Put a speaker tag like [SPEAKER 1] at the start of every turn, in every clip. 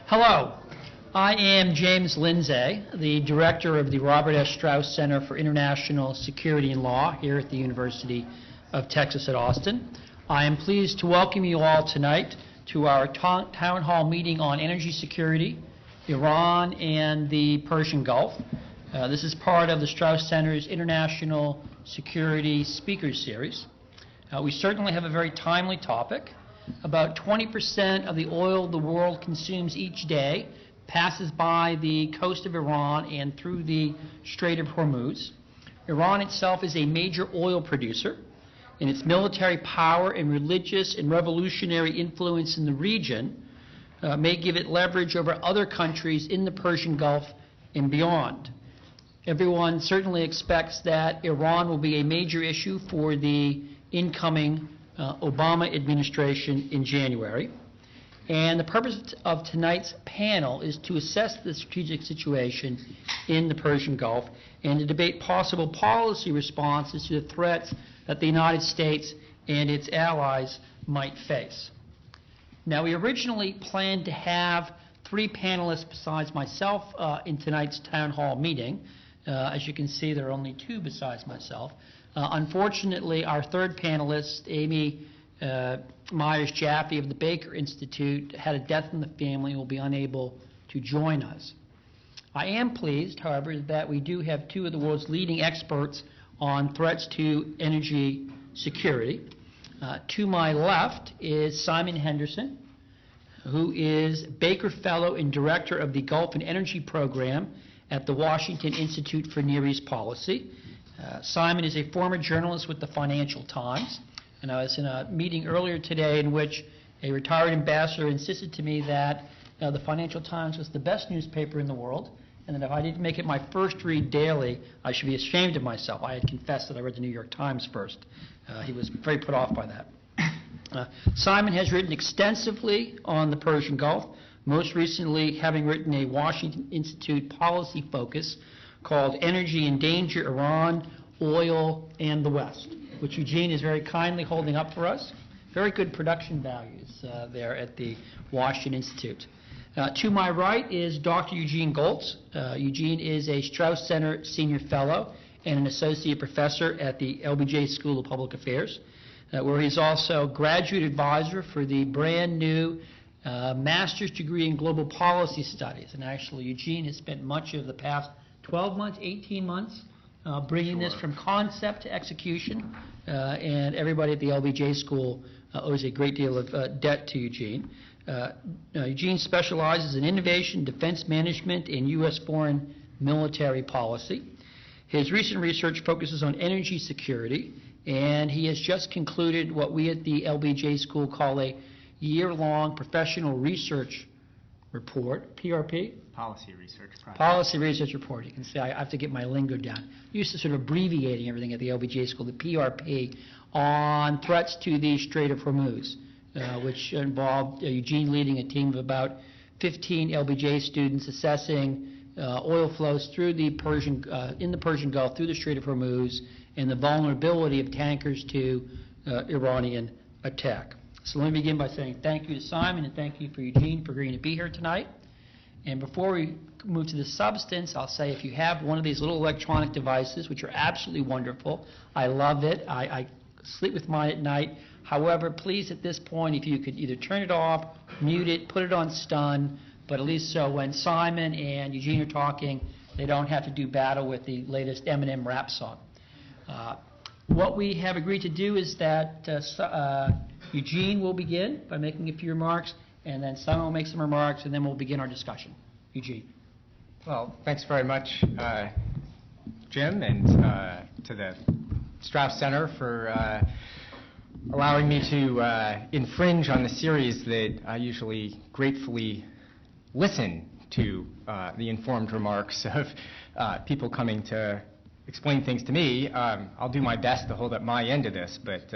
[SPEAKER 1] Hello, I am James Lindsay, the director of the Robert S. Strauss Center for International Security and Law here at the University of Texas at Austin. I am pleased to welcome you all tonight to our town hall meeting on energy security, Iran, and the Persian Gulf. This is part of the Strauss Center's International Security Speakers Series. We certainly have a very timely topic. About 20% of the oil the world consumes each day passes by the coast of Iran and through the Strait of Hormuz. Iran itself is a major oil producer, and its military power and religious and revolutionary influence in the region may give it leverage over other countries in the Persian Gulf and beyond. Everyone certainly expects that Iran will be a major issue for the incoming Obama administration in January. And the purpose of tonight's panel is to assess the strategic situation in the Persian Gulf and to debate possible policy responses to the threats that the United States and its allies might face. Now, we originally planned to have 3 panelists besides myself in tonight's town hall meeting. As you can see, there are only 2 besides myself. Unfortunately, our third panelist, Amy Myers-Jaffe of the Baker Institute, had a death in the family and will be unable to join us. I am pleased, however, that we do have 2 of the world's leading experts on threats to energy security. To my left is Simon Henderson, who is Baker Fellow and Director of the Gulf and Energy Program at the Washington Institute for Near East Policy. Simon is a former journalist with the Financial Times, and I was in a meeting earlier today in which a retired ambassador insisted to me that the Financial Times was the best newspaper in the world, and that if I didn't make it my first read daily, I should be ashamed of myself. I had confessed that I read the New York Times first. He was very put off by that. Simon has written extensively on the Persian Gulf, most recently having written a Washington Institute policy focus called Energy in Danger, Iran, Oil, and the West, which Eugene is very kindly holding up for us. Very good production values there at the Washington Institute. To my right is Dr. Eugene Gholz. Eugene is a Strauss Center Senior Fellow and an Associate Professor at the LBJ School of Public Affairs, where he's also Graduate Advisor for the brand new Master's Degree in Global Policy Studies. And actually, Eugene has spent much of the past 12 months, 18 months, bringing this from concept to execution, and everybody at the LBJ School owes a great deal of debt to Eugene. Eugene specializes in innovation, defense management, and U.S. foreign military policy. His recent research focuses on energy security, and he has just concluded what we at the LBJ School call a year-long professional research report, PRP?
[SPEAKER 2] Policy Research Project.
[SPEAKER 1] Policy Research Report. You can see I have to get my lingo down. Used to sort of abbreviating everything at the LBJ School, the PRP, on threats to the Strait of Hormuz, which involved Eugene leading a team of about 15 LBJ students assessing oil flows through the in the Persian Gulf, through the Strait of Hormuz, and the vulnerability of tankers to Iranian attack. So let me begin by saying thank you to Simon and thank you for Eugene for agreeing to be here tonight. And before we move to the substance, I'll say if you have one of these little electronic devices, which are absolutely wonderful, I love it. I sleep with mine at night. However, please at this point, if you could either turn it off, mute it, put it on stun, but at least so when Simon and Eugene are talking, they don't have to do battle with the latest Eminem rap song. What we have agreed to do is that Eugene will begin by making a few remarks, and then Simon will make some remarks, and then we'll begin our discussion. Eugene.
[SPEAKER 2] Well, thanks very much, Jim, and to the Strauss Center for allowing me to infringe on the series that I usually gratefully listen to the informed remarks of people coming to explain things to me. I'll do my best to hold up my end of this, but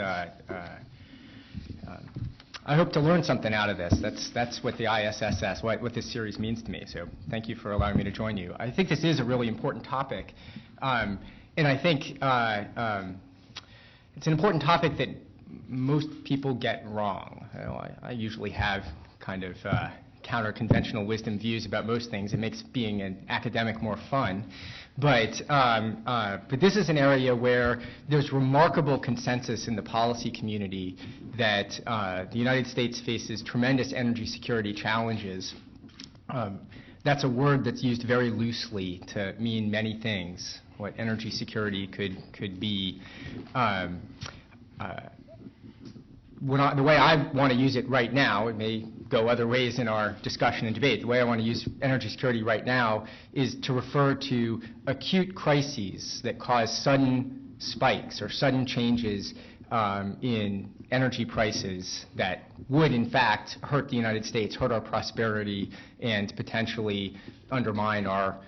[SPEAKER 2] I hope to learn something out of this. That's what the ISSS, what this series means to me. So thank you for allowing me to join you. I think this is a really important topic, and I think it's an important topic that most people get wrong. You know, I usually have kind of counter-conventional wisdom views about most things. It makes being an academic more fun. But this is an area where there's remarkable consensus in the policy community that the United States faces tremendous energy security challenges. That's a word that's used very loosely to mean many things, what energy security could be. The way I want to use it right now, it may go other ways in our discussion and debate. The way I want to use energy security right now is to refer to acute crises that cause sudden spikes or sudden changes in energy prices that would, in fact, hurt the United States, hurt our prosperity, and potentially undermine our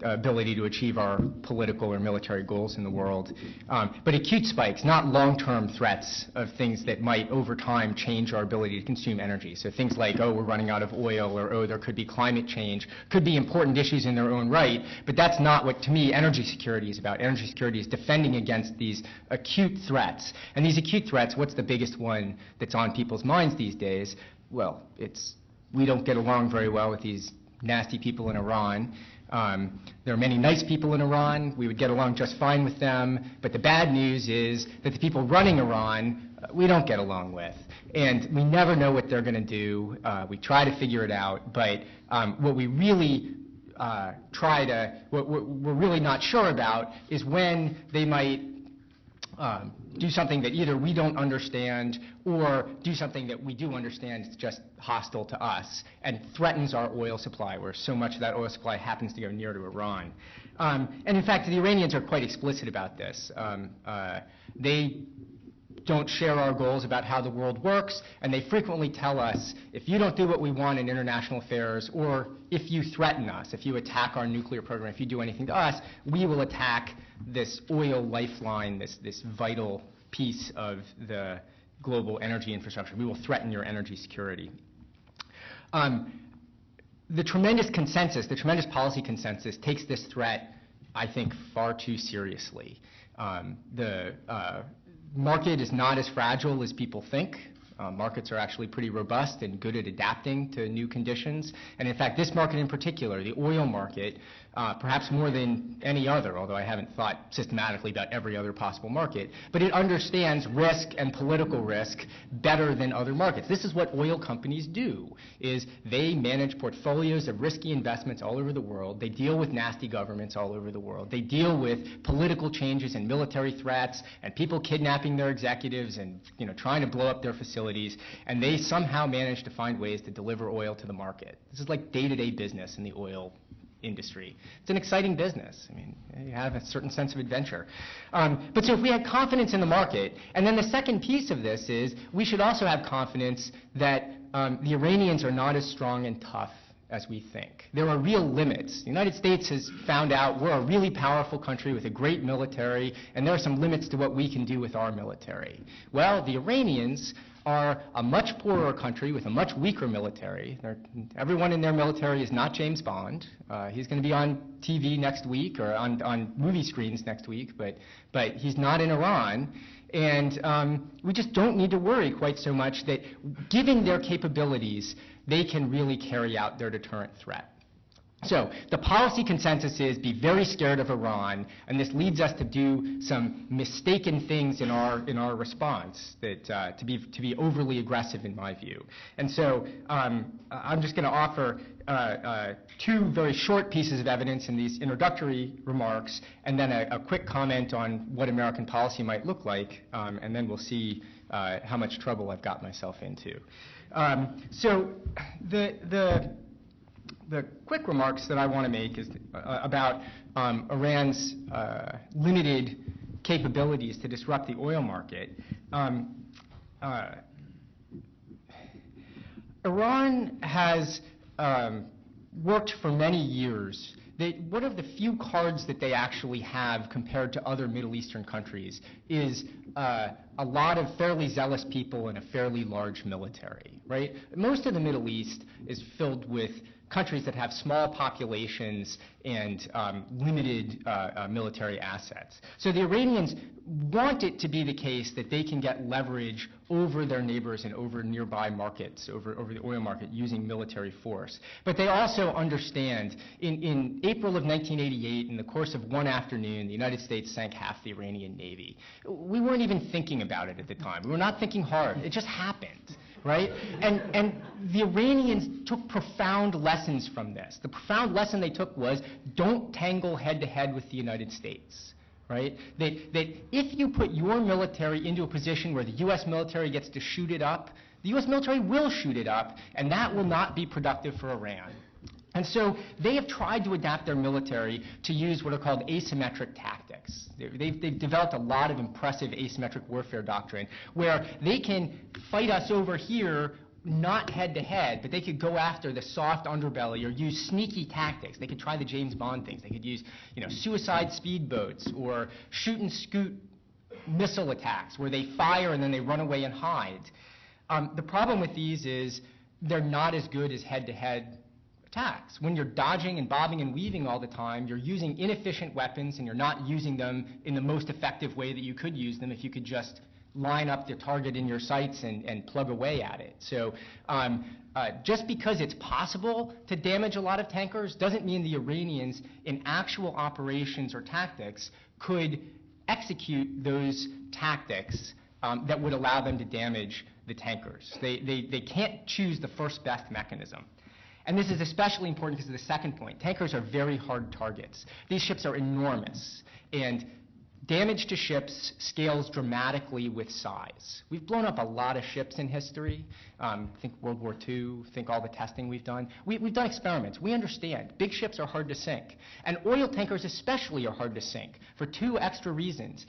[SPEAKER 2] ability to achieve our political or military goals in the world. But acute spikes, not long-term threats of things that might over time change our ability to consume energy. So things like, oh, we're running out of oil, or oh, there could be climate change, could be important issues in their own right, but that's not what, to me, energy security is about. Energy security is defending against these acute threats. And these acute threats, what's the biggest one that's on people's minds these days? Well, it's we don't get along very well with these nasty people in Iran. There are many nice people in Iran. We would get along just fine with them. But the bad news is that the people running Iran, we don't get along with. And we never know what they're going to do. We try to figure it out. But what we really what we're really not sure about is when they might do something that either we don't understand or do something that we do understand is just hostile to us and threatens our oil supply, where so much of that oil supply happens to go near to Iran. And in fact, the Iranians are quite explicit about this. They don't share our goals about how the world works, and they frequently tell us, if you don't do what we want in international affairs, or if you threaten us, if you attack our nuclear program, if you do anything to us, we will attack this oil lifeline, this vital piece of the global energy infrastructure. We will threaten your energy security. The tremendous consensus, the tremendous policy consensus takes this threat, I think, far too seriously. The market is not as fragile as people think. Markets are actually pretty robust and good at adapting to new conditions. And in fact, this market in particular, the oil market, perhaps more than any other, although I haven't thought systematically about every other possible market, but it understands risk and political risk better than other markets. This is what oil companies do, is they manage portfolios of risky investments all over the world. They deal with nasty governments all over the world. They deal with political changes and military threats and people kidnapping their executives and trying to blow up their facilities. And they somehow manage to find ways to deliver oil to the market. This is like day-to-day business in the oil industry. It's an exciting business. I mean, you have a certain sense of adventure. But so if we had confidence in the market, and then the second piece of this is we should also have confidence that the Iranians are not as strong and tough as we think. There are real limits. The United States has found out we're a really powerful country with a great military, and there are some limits to what we can do with our military. Well, the Iranians are a much poorer country with a much weaker military. Everyone in their military is not James Bond. He's going to be on TV next week or on movie screens next week, but he's not in Iran. And we just don't need to worry quite so much that given their capabilities, they can really carry out their deterrent threat. So the policy consensus is be very scared of Iran, and this leads us to do some mistaken things in our response that to be overly aggressive in my view. And so I'm just going to offer two very short pieces of evidence in these introductory remarks, and then a quick comment on what American policy might look like, and then we'll see how much trouble I've got myself into. So the quick remarks that I want to make is about Iran's limited capabilities to disrupt the oil market. Iran has worked for many years. One of the few cards that they actually have compared to other Middle Eastern countries is a lot of fairly zealous people and a fairly large military, right? Most of the Middle East is filled with countries that have small populations and limited military assets. So the Iranians want it to be the case that they can get leverage over their neighbors and over nearby markets, over the oil market, using military force. But they also understand, in April of 1988, in the course of one afternoon, the United States sank half the Iranian Navy. We weren't even thinking about it at the time. We were not thinking hard. It just happened, right? And the Iranians took profound lessons from this. The profound lesson they took was, don't tangle head-to-head with the United States, right? That if you put your military into a position where the U.S. military gets to shoot it up, the U.S. military will shoot it up, and that will not be productive for Iran. And so they have tried to adapt their military to use what are called asymmetric tactics. They've developed a lot of impressive asymmetric warfare doctrine where they can fight us over here, not head-to-head, but they could go after the soft underbelly or use sneaky tactics. They could try the James Bond things. They could use, suicide speedboats or shoot-and-scoot missile attacks where they fire and then they run away and hide. The problem with these is they're not as good as head-to-head attacks. When you're dodging and bobbing and weaving all the time, you're using inefficient weapons and you're not using them in the most effective way that you could use them if you could just line up the target in your sights and plug away at it. So just because it's possible to damage a lot of tankers doesn't mean the Iranians in actual operations or tactics could execute those tactics that would allow them to damage the tankers. They can't choose the first best mechanism. And this is especially important because of the second point. Tankers are very hard targets. These ships are enormous, and damage to ships scales dramatically with size. We've blown up a lot of ships in history. Think World War II, think all the testing we've done. We've done experiments. We understand. Big ships are hard to sink. And oil tankers especially are hard to sink for two extra reasons.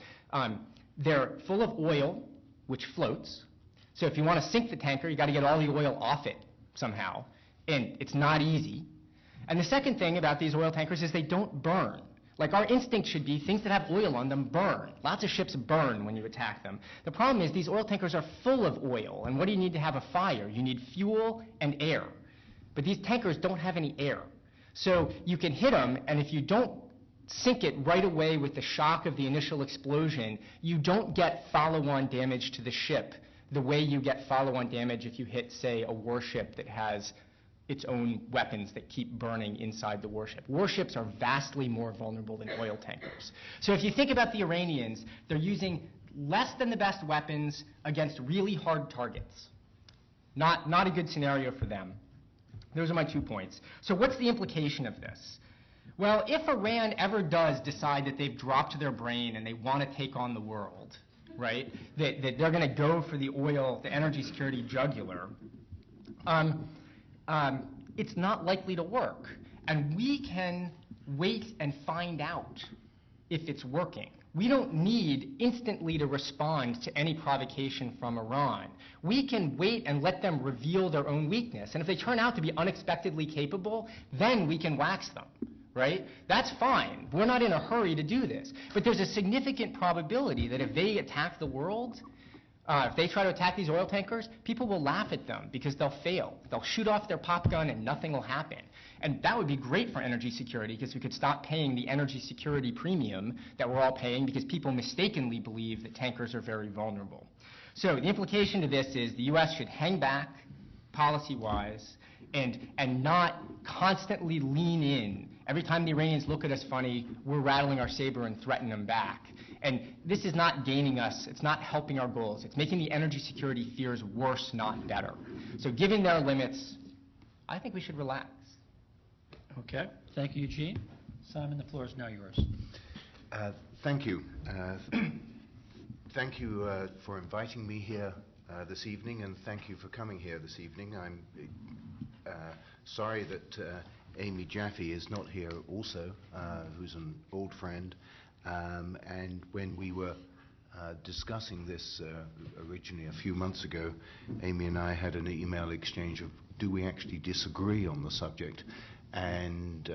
[SPEAKER 2] They're full of oil, which floats. So if you want to sink the tanker, you've got to get all the oil off it somehow. And it's not easy. And the second thing about these oil tankers is they don't burn. Like our instinct should be things that have oil on them burn. Lots of ships burn when you attack them. The problem is these oil tankers are full of oil. And what do you need to have a fire? You need fuel and air. But these tankers don't have any air. So you can hit them, and if you don't sink it right away with the shock of the initial explosion, you don't get follow-on damage to the ship the way you get follow-on damage if you hit, say, a warship that has its own weapons that keep burning inside the warship. Warships are vastly more vulnerable than oil tankers. So if you think about the Iranians, they're using less than the best weapons against really hard targets. Not a good scenario for them. Those are my 2 points. So what's the implication of this? Well, if Iran ever does decide that they've dropped their brain and they want to take on the world, right, that they're going to go for the oil, the energy security jugular, it's not likely to work. And we can wait and find out if it's working. We don't need instantly to respond to any provocation from Iran. We can wait and let them reveal their own weakness. And if they turn out to be unexpectedly capable, then we can wax them, right? That's fine. We're not in a hurry to do this. But there's a significant probability that if they attack the world, if they try to attack these oil tankers, people will laugh at them because they'll fail. They'll shoot off their pop gun and nothing will happen. And that would be great for energy security because we could stop paying the energy security premium that we're all paying because people mistakenly believe that tankers are very vulnerable. So the implication to this is the U.S. should hang back policy-wise and not constantly lean in. Every time the Iranians look at us funny, we're rattling our saber and threaten them back. And this is not gaining us. It's not helping our goals. It's making the energy security fears worse, not better. So given their limits, I think we should relax.
[SPEAKER 1] Okay. Thank you, Eugene. Simon, the floor is now yours.
[SPEAKER 3] Thank you. Thank you for inviting me here this evening, and thank you for coming here this evening. I'm sorry that Amy Jaffe is not here also, who's an old friend. And when we were discussing this originally a few months ago, Amy and I had an email exchange of, do we actually disagree on the subject? And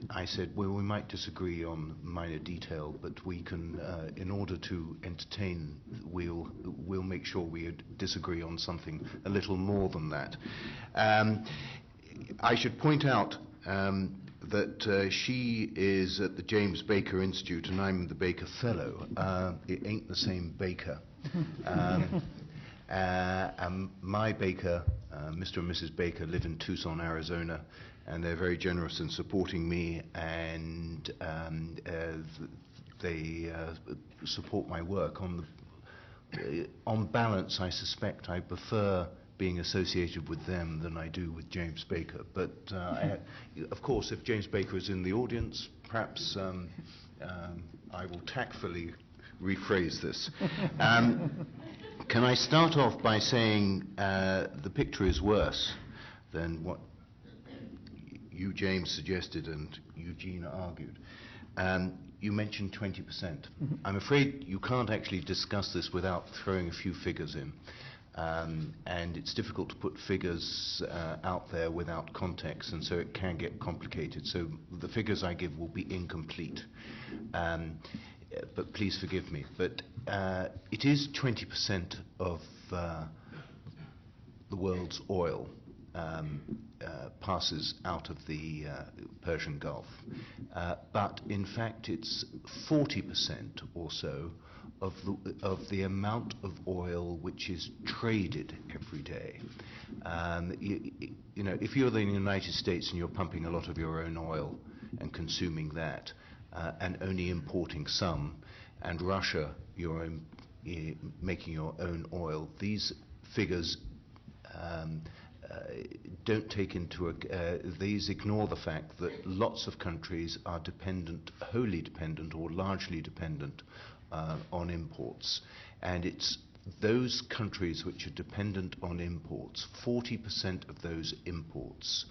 [SPEAKER 3] I said, well, we might disagree on minor detail, but we can, in order to entertain, we'll make sure we disagree on something a little more than that. I should point out that she is at the James Baker Institute and I'm the Baker Fellow. It ain't the same Baker. My Baker, Mr. and Mrs. Baker, live in Tucson, Arizona, and they're very generous in supporting me, and they support my work. On balance, I suspect I prefer being associated with them than I do with James Baker. But of course, if James Baker is in the audience, perhaps I will tactfully rephrase this. Can I start off by saying the picture is worse than what you, James, suggested and Eugene argued. You mentioned 20%. Mm-hmm. I'm afraid you can't actually discuss this without throwing a few figures in. And it's difficult to put figures out there without context, and so it can get complicated. So the figures I give will be incomplete. But please forgive me. But it is 20% of the world's oil passes out of the Persian Gulf. But in fact, it's 40% or so of the amount of oil which is traded every day. You know, if you're in the United States and you're pumping a lot of your own oil and consuming that, and only importing some, and Russia, you're making your own oil, these figures don't take into these ignore the fact that lots of countries are dependent, wholly dependent or largely dependent on imports, and it's those countries which are dependent on imports, 40% of those imports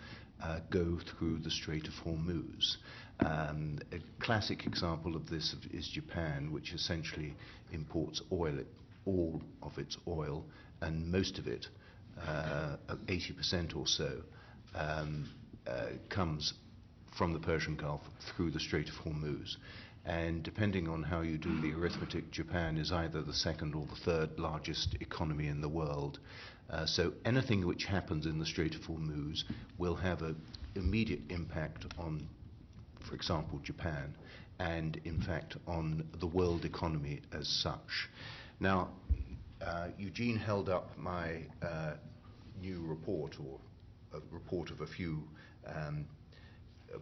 [SPEAKER 3] go through the Strait of Hormuz. A classic example of this is Japan, which essentially imports oil, all of its oil, and most of it, 80% or so, comes from the Persian Gulf through the Strait of Hormuz. And depending on how you do the arithmetic, Japan is either the second or the third largest economy in the world. So anything which happens in the Strait of Hormuz will have an immediate impact on, for example, Japan, and in fact on the world economy as such. Now, Eugene held up my new report, or a report of a few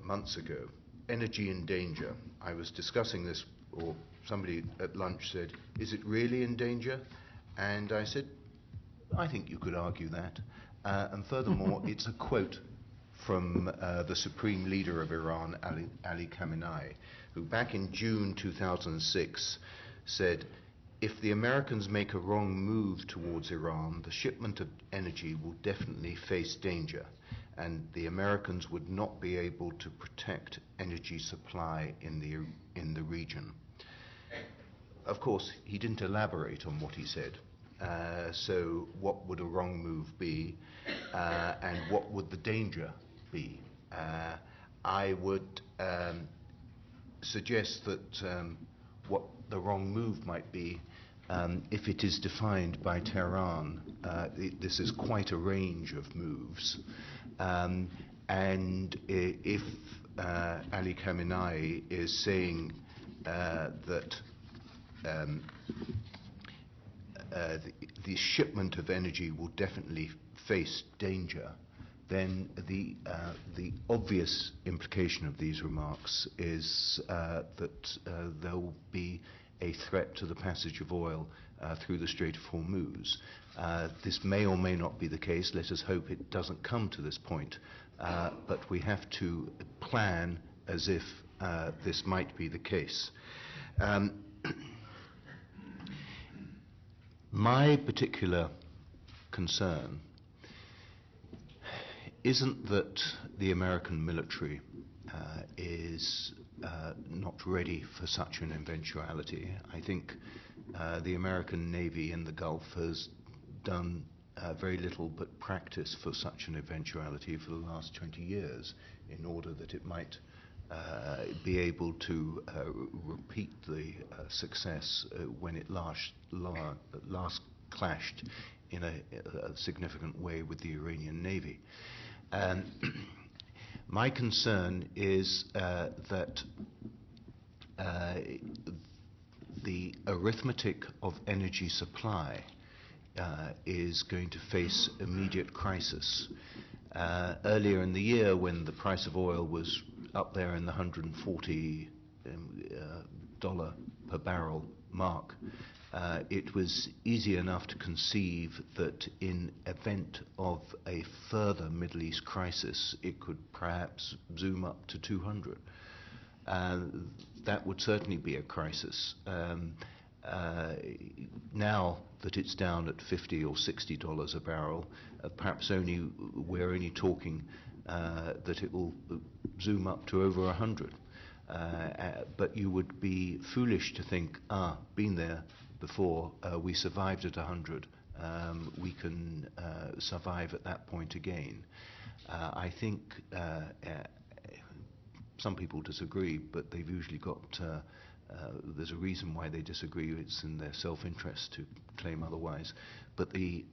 [SPEAKER 3] months ago, Energy in Danger. I was discussing this, or somebody at lunch said, is it really in danger? And I said, I think you could argue that. And furthermore, it's a quote from the supreme leader of Iran, Ali Khamenei, who back in June 2006 said, if the Americans make a wrong move towards Iran, the shipment of energy will definitely face danger, and the Americans would not be able to protect energy supply in the region. Of course, he didn't elaborate on what he said. So what would a wrong move be, and what would the danger be? I would suggest that what the wrong move might be, if it is defined by Tehran, this is quite a range of moves. And if Ali Khamenei is saying that the shipment of energy will definitely face danger, then the obvious implication of these remarks is that there will be a threat to the passage of oil through the Strait of Hormuz. This may or may not be the case. Let us hope it doesn't come to this point. But we have to plan as if this might be the case. My particular concern isn't that the American military is not ready for such an eventuality. I think the American Navy in the Gulf has done very little but practice for such an eventuality for the last 20 years in order that it might be able to repeat the success when it last clashed in a significant way with the Iranian Navy. My concern is that the arithmetic of energy supply is going to face immediate crisis. Earlier in the year, when the price of oil was up there in the $140 per barrel mark, it was easy enough to conceive that in event of a further Middle East crisis, it could perhaps zoom up to 200. That would certainly be a crisis. Now that it's down at $50 or $60 a barrel, perhaps we're only talking that it will zoom up to over 100. But you would be foolish to think, been there before, we survived at 100, we can survive at that point again. I think some people disagree, but they've usually got, there's a reason why they disagree. It's in their self-interest to claim otherwise. But the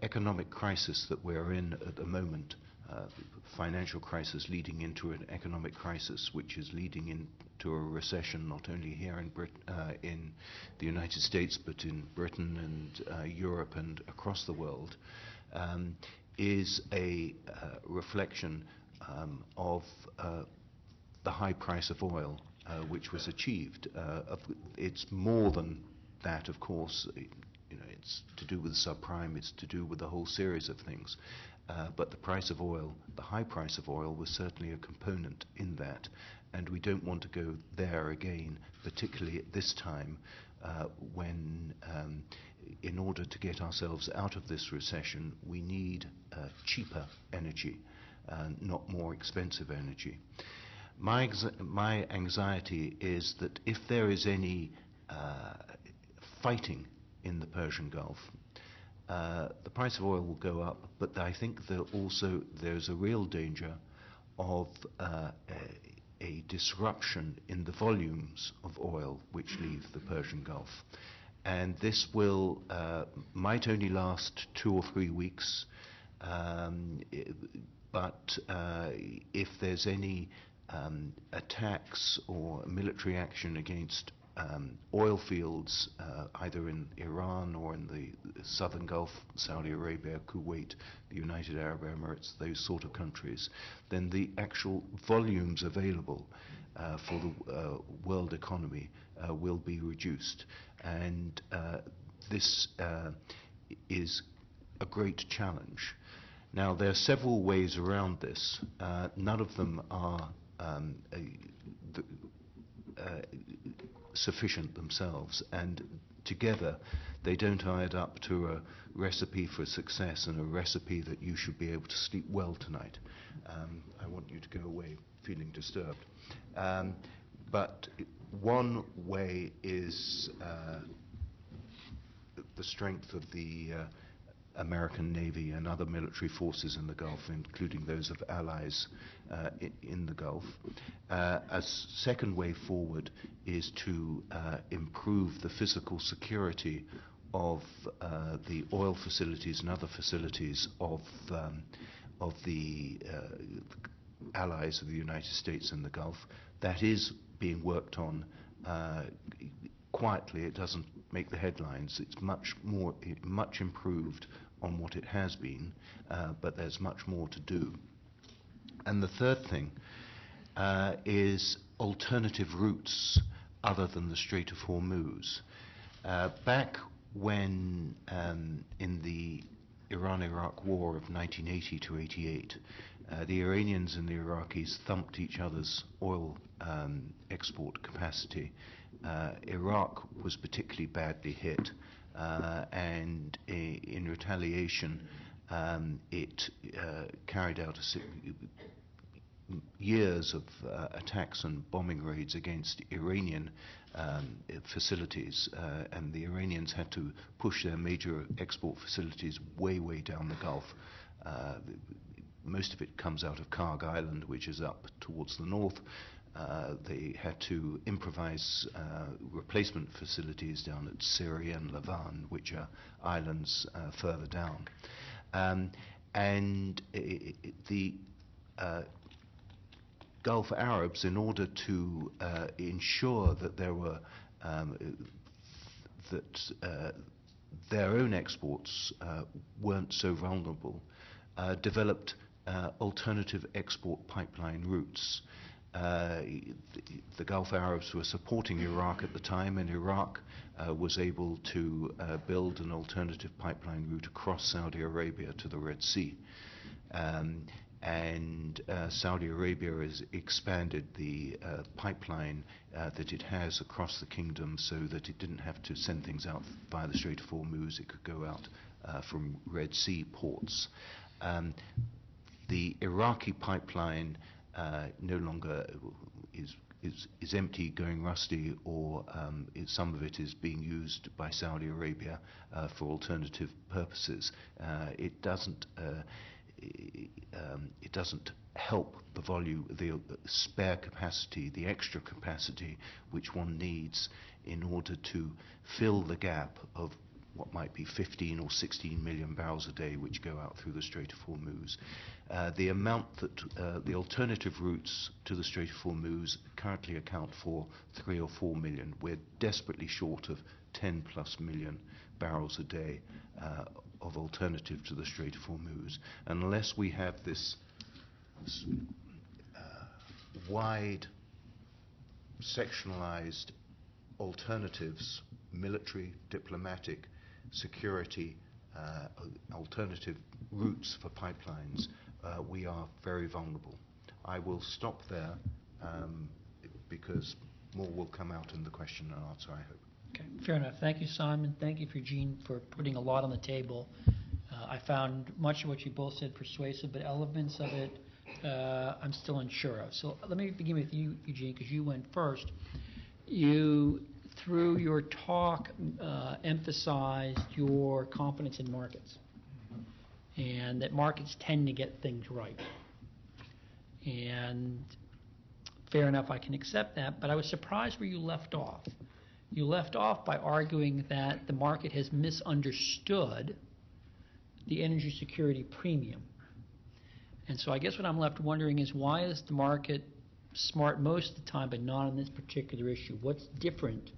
[SPEAKER 3] economic crisis that we're in at the moment, financial crisis leading into an economic crisis, which is leading into a recession not only here in the United States, but in Britain and Europe and across the world, is a reflection of the high price of oil which was achieved. It's more than that, of course. It's to do with subprime, it's to do with a whole series of things. But the price of oil, the high price of oil, was certainly a component in that. And we don't want to go there again, particularly at this time when, in order to get ourselves out of this recession, we need cheaper energy, not more expensive energy. My anxiety is that if there is any fighting in the Persian Gulf, the price of oil will go up, but I think there's a real danger of a disruption in the volumes of oil which leave the Persian Gulf. And this might only last 2 or 3 weeks, but if there's any attacks or military action against oil fields, either in Iran or in the southern Gulf, Saudi Arabia, Kuwait, the United Arab Emirates, those sort of countries, then the actual volumes available for the world economy will be reduced. And this is a great challenge. Now, there are several ways around this. None of them are sufficient themselves, and together they don't add up to a recipe for success and a recipe that you should be able to sleep well tonight. I want you to go away feeling disturbed. But one way is the strength of the American Navy and other military forces in the Gulf, including those of allies in the Gulf. A second way forward is to improve the physical security of the oil facilities and other facilities of the allies of the United States in the Gulf. That is being worked on quietly. It doesn't make the headlines. It's much improved on what it has been, but there's much more to do. And the third thing is alternative routes other than the Strait of Hormuz. Back when in the Iran-Iraq War of 1980 to 88, the Iranians and the Iraqis thumped each other's oil export capacity. Iraq was particularly badly hit, and in retaliation it carried out years of attacks and bombing raids against Iranian facilities, and the Iranians had to push their major export facilities way down the Gulf. Most of it comes out of Karg Island, which is up towards the north. They had to improvise replacement facilities down at Syria and Lavon, which are islands further down. And the Gulf Arabs, in order to ensure that there were their own exports weren't so vulnerable, developed alternative export pipeline routes. The Gulf Arabs were supporting Iraq at the time, and Iraq was able to build an alternative pipeline route across Saudi Arabia to the Red Sea. And Saudi Arabia has expanded the pipeline that it has across the kingdom so that it didn't have to send things out via the Strait of Hormuz. It could go out from Red Sea ports. The Iraqi pipeline no longer is empty, going rusty, or some of it is being used by Saudi Arabia for alternative purposes. It doesn't help the volume, the spare capacity, the extra capacity which one needs in order to fill the gap of what might be 15 or 16 million barrels a day which go out through the Strait of Hormuz. The amount that the alternative routes to the Strait of Hormuz currently account for 3 or 4 million. We're desperately short of 10 plus million barrels a day of alternative to the Strait of Hormuz. Unless we have this wide sectionalized alternatives, military, diplomatic, security, alternative routes for pipelines, we are very vulnerable. I will stop there because more will come out in the question and answer, I hope.
[SPEAKER 1] Okay, fair enough. Thank you, Simon. Thank you, Eugene, for putting a lot on the table. I found much of what you both said persuasive, but elements of it I'm still unsure of. So let me begin with you, Eugene, because you went first. You, through your talk, emphasized your confidence in markets, and that markets tend to get things right. And fair enough, I can accept that, but I was surprised where you left off. You left off by arguing that the market has misunderstood the energy security premium. And so I guess what I'm left wondering is, why is the market smart most of the time but not on this particular issue? What's different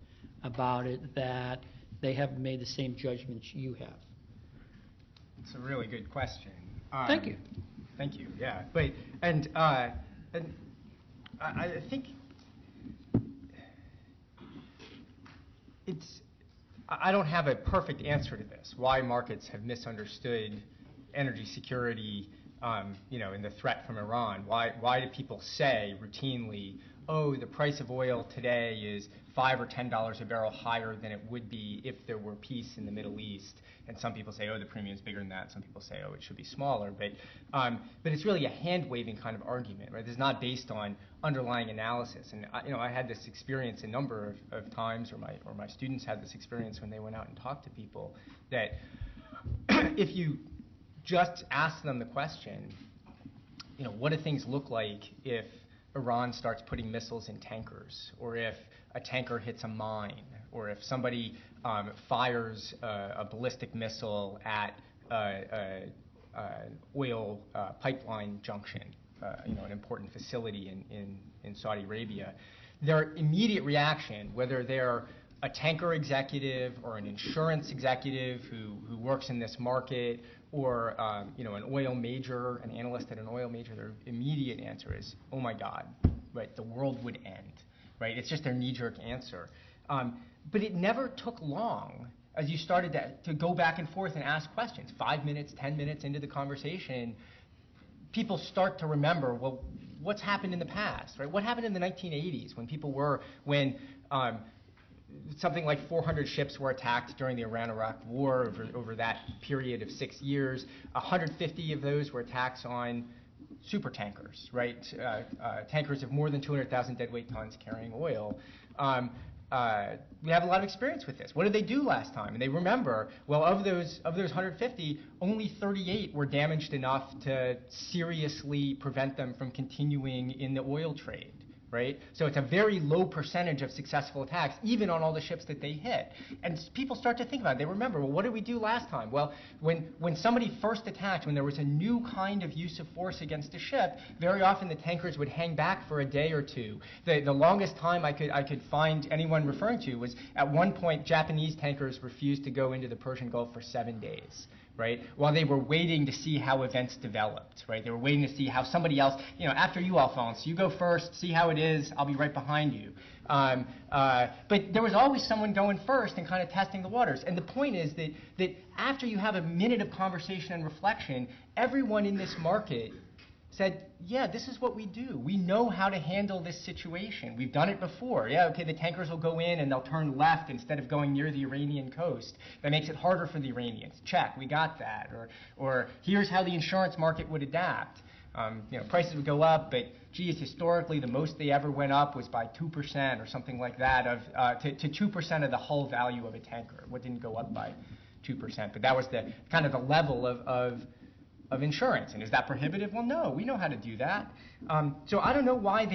[SPEAKER 1] about it that they haven't made the same judgments you have?
[SPEAKER 2] It's a really good question.
[SPEAKER 1] Thank you.
[SPEAKER 2] Thank you. Yeah, but I think I don't have a perfect answer to this. Why markets have misunderstood energy security, and the threat from Iran. Why do people say routinely, oh, the price of oil today is $5 or $10 a barrel higher than it would be if there were peace in the Middle East? And some people say, oh, the premium is bigger than that. Some people say, oh, it should be smaller. But it's really a hand-waving kind of argument, right? It's not based on underlying analysis. And I had this experience a number of times, or my students had this experience when they went out and talked to people, that if you just ask them the question, what do things look like if Iran starts putting missiles in tankers, or if a tanker hits a mine, or if somebody fires a ballistic missile at an oil pipeline junction, an important facility in Saudi Arabia. Their immediate reaction, whether they're a tanker executive or an insurance executive who works in this market, or an oil major, an analyst at an oil major, their immediate answer is, oh my God, right? The world would end, right? It's just their knee-jerk answer. But it never took long as you started to go back and forth and ask questions. 5 minutes, 10 minutes into the conversation, people start to remember, well, what's happened in the past, right? What happened in the 1980s when something like 400 ships were attacked during the Iran-Iraq War over that period of 6 years. 150 of those were attacks on super tankers, right? Tankers of more than 200,000 deadweight tons carrying oil. We have a lot of experience with this. What did they do last time? And they remember, well, of those 150, only 38 were damaged enough to seriously prevent them from continuing in the oil trade. right? So it's a very low percentage of successful attacks, even on all the ships that they hit. And people start to think about it. They remember, well, what did we do last time? Well, when somebody first attacked, when there was a new kind of use of force against a ship, very often the tankers would hang back for a day or two. The longest time I could find anyone referring to was at one point Japanese tankers refused to go into the Persian Gulf for 7 days. Right? While they were waiting to see how events developed, right? They were waiting to see how somebody else, after you, Alphonse, you go first, see how it is, I'll be right behind you. But there was always someone going first and kind of testing the waters. And the point is that after you have a minute of conversation and reflection, everyone in this market said, yeah, this is what we do. We know how to handle this situation. We've done it before. Yeah, okay, the tankers will go in and they'll turn left instead of going near the Iranian coast. That makes it harder for the Iranians. Check, we got that. Or here's how the insurance market would adapt. Prices would go up, but geez, historically the most they ever went up was by 2% or something like that to 2% of the hull value of a tanker. What didn't go up by 2%, but that was the kind of the level of insurance. And is that prohibitive? Well, no, we know how to do that. So I don't know why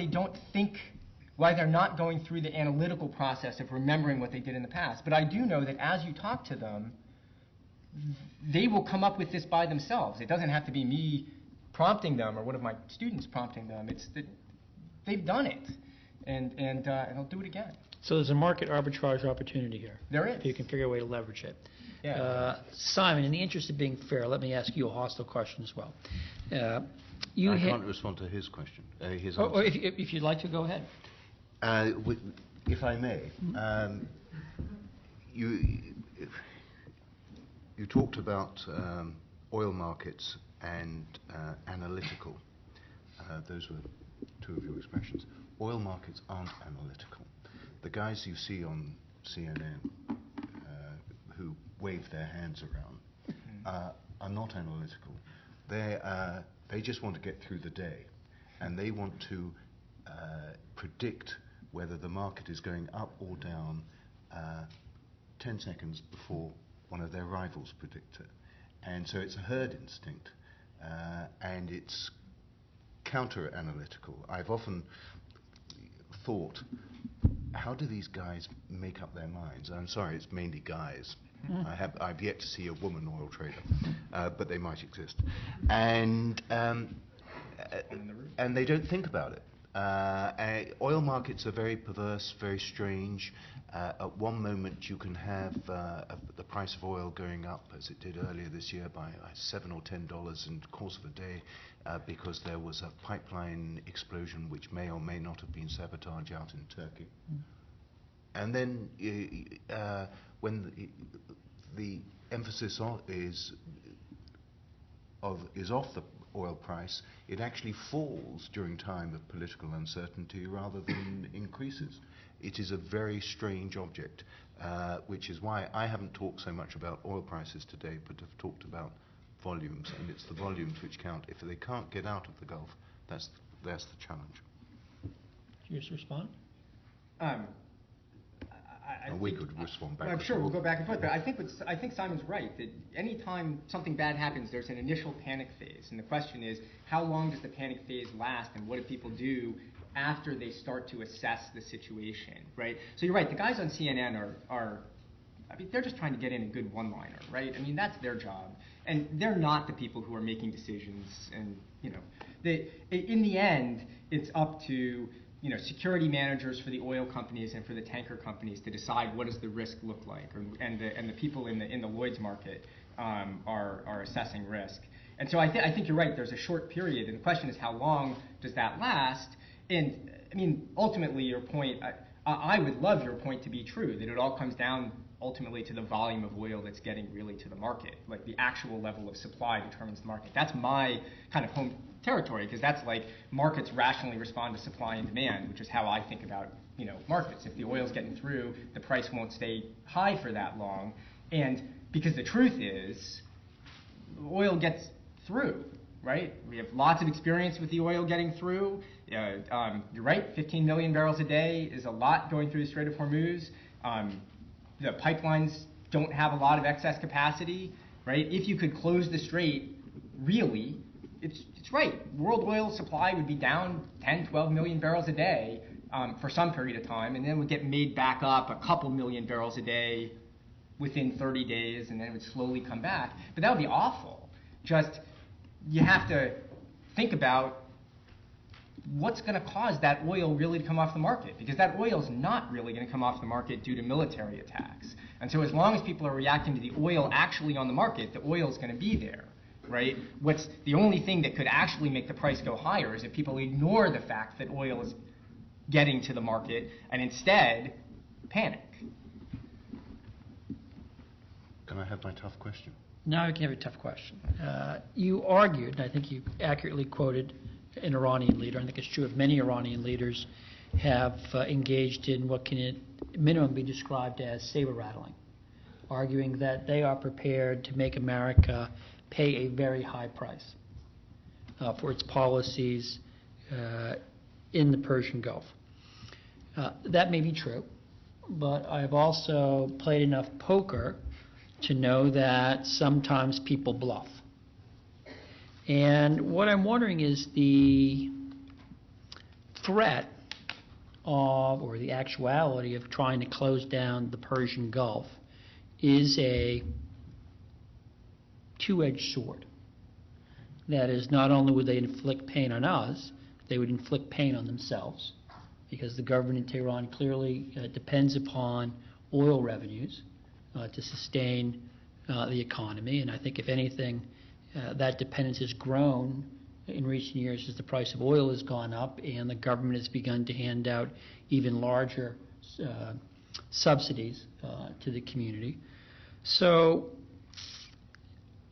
[SPEAKER 2] why they're not going through the analytical process of remembering what they did in the past. But I do know that as you talk to them, they will come up with this by themselves. It doesn't have to be me prompting them or one of my students prompting them. It's that they've done it, and they'll do it again.
[SPEAKER 1] So there's a market arbitrage opportunity here.
[SPEAKER 2] There is.
[SPEAKER 1] If you can figure a way to leverage it.
[SPEAKER 2] Yeah.
[SPEAKER 1] Simon, in the interest of being fair, let me ask you a hostile question as well.
[SPEAKER 3] I can't respond to his question. His answer.
[SPEAKER 1] Or if you'd like to, go ahead.
[SPEAKER 3] If I may, you talked about oil markets and analytical. Those were two of your expressions. Oil markets aren't analytical. The guys you see on CNN who wave their hands around are not analytical. They just want to get through the day, and they want to predict whether the market is going up or down 10 seconds before one of their rivals predict it. And so it's a herd instinct, and it's counter-analytical. I've often thought, how do these guys make up their minds? I'm sorry, it's mainly guys. I've yet to see a woman oil trader, but they might exist. And they don't think about it. Oil markets are very perverse, very strange. At one moment you can have the price of oil going up, as it did earlier this year, by $7 or $10 in the course of a day because there was a pipeline explosion which may or may not have been sabotage out in Turkey. And then when the emphasis is off the oil price, it actually falls during time of political uncertainty rather than increases. It is a very strange object, which is why I haven't talked so much about oil prices today, but have talked about volumes, and it's the volumes which count. If they can't get out of the Gulf, that's the challenge.
[SPEAKER 1] Do you just respond?
[SPEAKER 3] We could respond back.
[SPEAKER 2] I'm sure we'll go back and forth, but I think Simon's right that any time something bad happens, there's an initial panic phase, and the question is, how long does the panic phase last, and what do people do after they start to assess the situation, right? So you're right, the guys on CNN they're just trying to get in a good one-liner, right? I mean, that's their job, and they're not the people who are making decisions, and in the end, it's up to security managers for the oil companies and for the tanker companies to decide what does the risk look like, and the people in the Lloyd's market are assessing risk. And so I think you're right. There's a short period, and the question is how long does that last? And I mean, ultimately, your point. I would love your point to be true, that it all comes down ultimately to the volume of oil that's getting really to the market, like the actual level of supply determines the market. That's my kind of home territory, because that's like markets rationally respond to supply and demand, which is how I think about markets. If the oil's getting through, the price won't stay high for that long, and because the truth is, oil gets through, right? We have lots of experience with the oil getting through. You're right, 15 million barrels a day is a lot going through the Strait of Hormuz. The pipelines don't have a lot of excess capacity, right? If you could close the strait, really, it's right. World oil supply would be down 10, 12 million barrels a day for some period of time, and then would get made back up a couple million barrels a day within 30 days, and then it would slowly come back. But that would be awful. Just, you have to think about what's going to cause that oil really to come off the market, because that oil is not really going to come off the market due to military attacks. And so as long as people are reacting to the oil actually on the market, the oil is going to be there, right? What's the only thing that could actually make the price go higher is if people ignore the fact that oil is getting to the market and instead panic.
[SPEAKER 3] Can I have my tough question?
[SPEAKER 1] Now I can have a tough question. You argued, and I think you accurately quoted an Iranian leader, I think it's true of many Iranian leaders, have engaged in what can at minimum be described as saber rattling, arguing that they are prepared to make America pay a very high price for its policies in the Persian Gulf. That may be true, but I've also played enough poker to know that sometimes people bluff. And what I'm wondering is the threat of, or the actuality of trying to close down the Persian Gulf is a two-edged sword. That is, not only would they inflict pain on us, they would inflict pain on themselves, because the government in Tehran clearly depends upon oil revenues to sustain the economy. And I think, if anything, that dependence has grown in recent years as the price of oil has gone up and the government has begun to hand out even larger subsidies to the community. So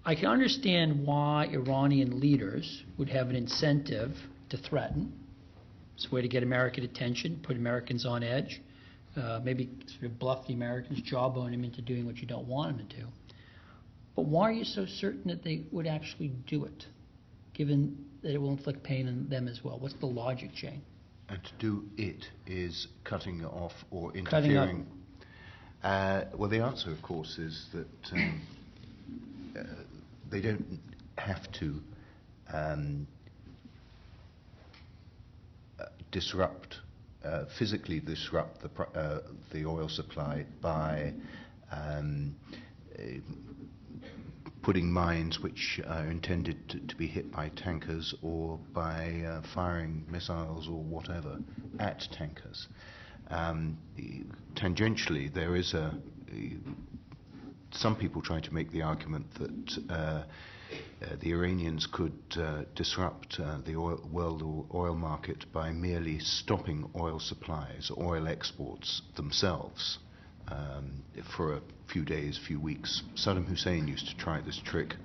[SPEAKER 1] I can understand why Iranian leaders would have an incentive to threaten. It's a way to get American attention, put Americans on edge, maybe sort of bluff the Americans, jawbone them into doing what you don't want them to do. But why are you so certain that they would actually do it, given that it will inflict pain on them as well? What's the logic, Jane?
[SPEAKER 3] And to do it is cutting off or
[SPEAKER 1] Cutting up.
[SPEAKER 3] interfering. Well, the answer, of course, is that they don't have to physically disrupt the oil supply by putting mines which are intended to be hit by tankers, or by firing missiles or whatever at tankers. Tangentially, there is some people try to make the argument that the Iranians could disrupt the world oil market by merely stopping oil supplies, oil exports themselves, for a few days, few weeks. Saddam Hussein used to try this trick.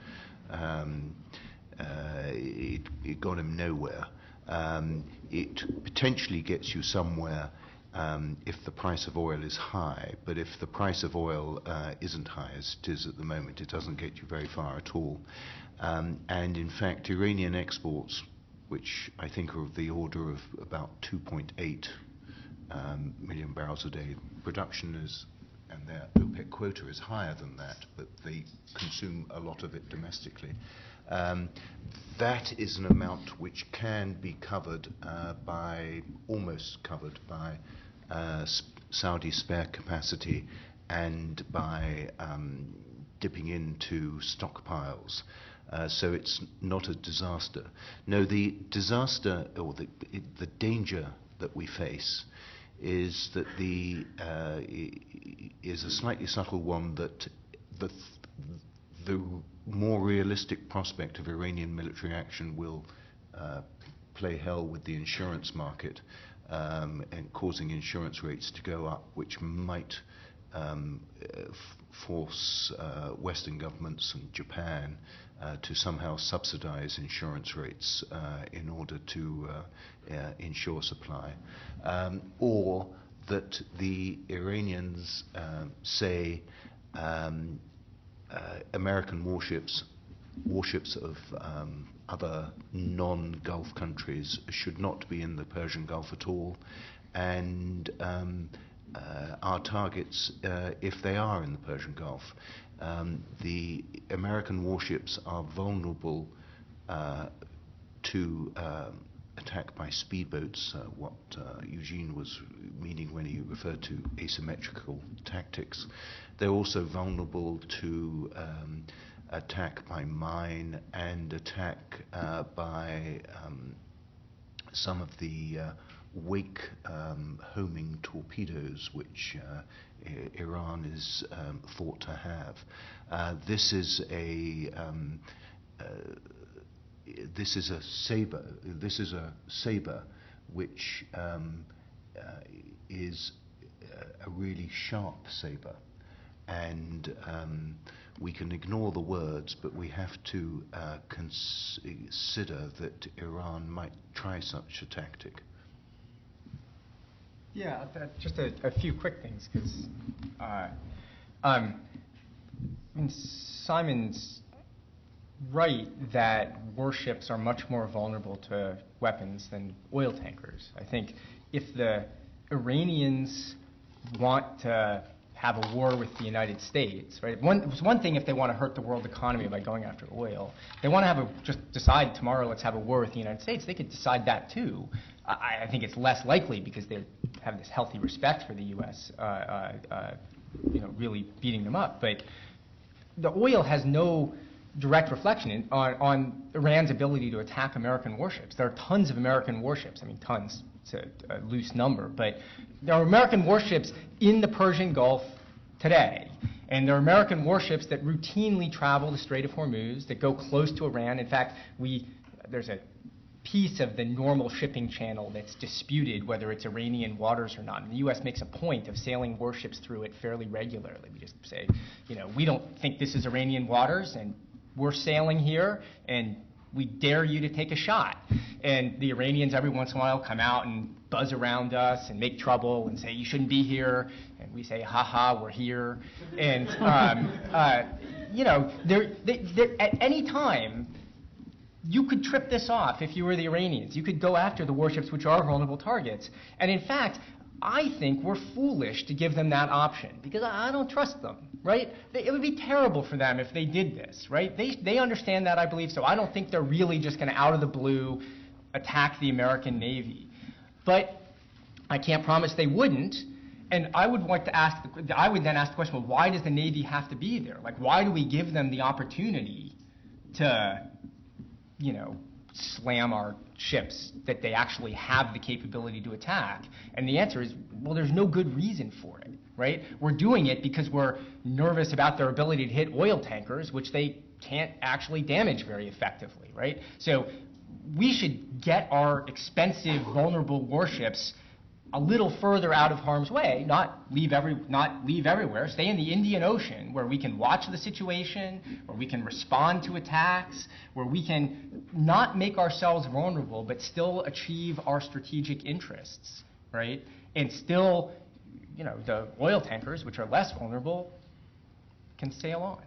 [SPEAKER 3] It got him nowhere. It potentially gets you somewhere if the price of oil is high, but if the price of oil isn't high, as it is at the moment, it doesn't get you very far at all. And in fact, Iranian exports, which I think are of the order of about 2.8 million barrels a day, production is, and their OPEC quota is higher than that, but they consume a lot of it domestically. That is an amount which can be covered almost covered by Saudi spare capacity and by dipping into stockpiles. So it's not a disaster. No, the disaster, or the danger that we face, is that is a slightly subtle one, that the more realistic prospect of Iranian military action will play hell with the insurance market, and causing insurance rates to go up, which might force Western governments and Japan to somehow subsidize insurance rates in order to ensure supply, or that the Iranians say American warships of other non-Gulf countries should not be in the Persian Gulf at all, and are targets if they are in the Persian Gulf. The American warships are vulnerable to attack by speedboats, what Eugene was meaning when he referred to asymmetrical tactics. They're also vulnerable to attack by mine and attack by some of the wake homing torpedoes which Iran is thought to have. This is a saber which is a really sharp saber, and we can ignore the words, but we have to consider that Iran might try such a tactic.
[SPEAKER 2] Yeah, just a few quick things, because Simon's right that warships are much more vulnerable to weapons than oil tankers. I think if the Iranians want to have a war with the United States, right? It's one thing if they want to hurt the world economy by going after oil. They want to just decide tomorrow, let's have a war with the United States. They could decide that too. I think it's less likely because they have this healthy respect for the U.S. Really beating them up. But the oil has no direct reflection on Iran's ability to attack American warships. There are tons of American warships. I mean, tons. It's a loose number. But there are American warships in the Persian Gulf today. And there are American warships that routinely travel the Strait of Hormuz, that go close to Iran. In fact, there's a piece of the normal shipping channel that's disputed whether it's Iranian waters or not. And the U.S. makes a point of sailing warships through it fairly regularly. We just say, we don't think this is Iranian waters, and we're sailing here, and we dare you to take a shot. And the Iranians every once in a while come out and buzz around us and make trouble and say, you shouldn't be here. And we say, ha, we're here. And, at any time, you could trip this off if you were the Iranians. You could go after the warships which are vulnerable targets. And in fact, I think we're foolish to give them that option because I don't trust them, right? It would be terrible for them if they did this, right? They understand that, I believe, so I don't think they're really just going to, out of the blue, attack the American Navy. But I can't promise they wouldn't. And I would then ask the question, well, why does the Navy have to be there? Like, why do we give them the opportunity to, slam our ships that they actually have the capability to attack? And the answer is, well, there's no good reason for it, right? We're doing it because we're nervous about their ability to hit oil tankers, which they can't actually damage very effectively, right? So we should get our expensive, vulnerable warships a little further out of harm's way, not leave everywhere, stay in the Indian Ocean where we can watch the situation, where we can respond to attacks, where we can not make ourselves vulnerable but still achieve our strategic interests, right? And still, the oil tankers, which are less vulnerable, can sail on.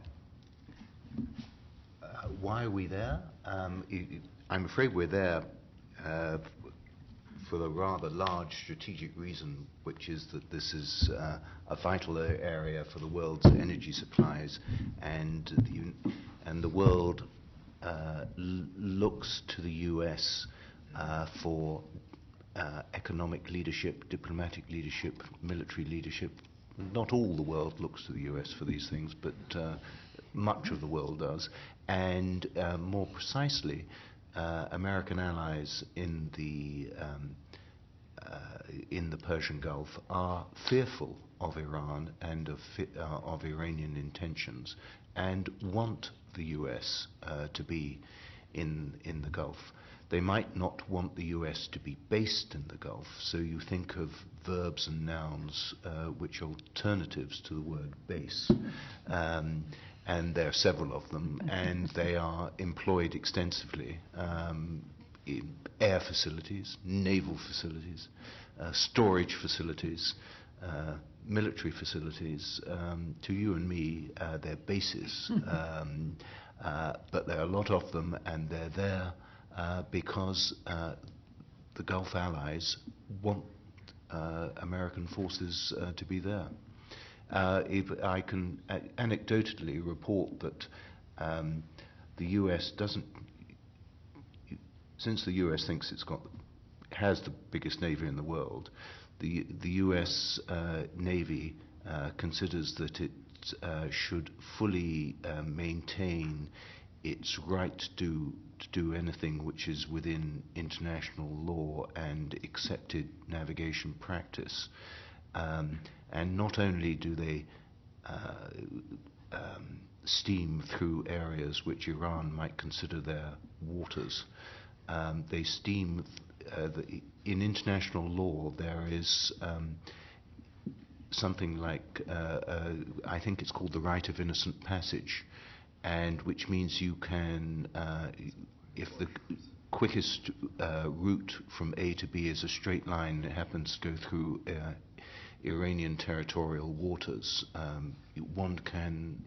[SPEAKER 3] Why are we there? I'm afraid we're there for a rather large strategic reason, which is that this is a vital area for the world's energy supplies, and the world looks to the U.S. For economic leadership, diplomatic leadership, military leadership. Not all the world looks to the U.S. for these things, but much of the world does, and more precisely, American allies in the Persian Gulf are fearful of Iran and of Iranian intentions, and want the U.S. To be in the Gulf. They might not want the U.S. to be based in the Gulf, so you think of verbs and nouns which are alternatives to the word base. And there are several of them, and they are employed extensively in air facilities, naval facilities, storage facilities, military facilities. To you and me, they're bases, but there are a lot of them, and they're there because the Gulf allies want American forces to be there. If I can anecdotally report that the U.S. doesn't, since the U.S. thinks it's got has the biggest navy in the world. The U.S. Navy considers that it should fully maintain its right to do anything which is within international law and accepted navigation practice. And not only do they steam through areas which Iran might consider their waters, they steam. In international law, there is something like, I think it's called the right of innocent passage, and which means you can, if the quickest route from A to B is a straight line, it happens to go through Iranian territorial waters, one can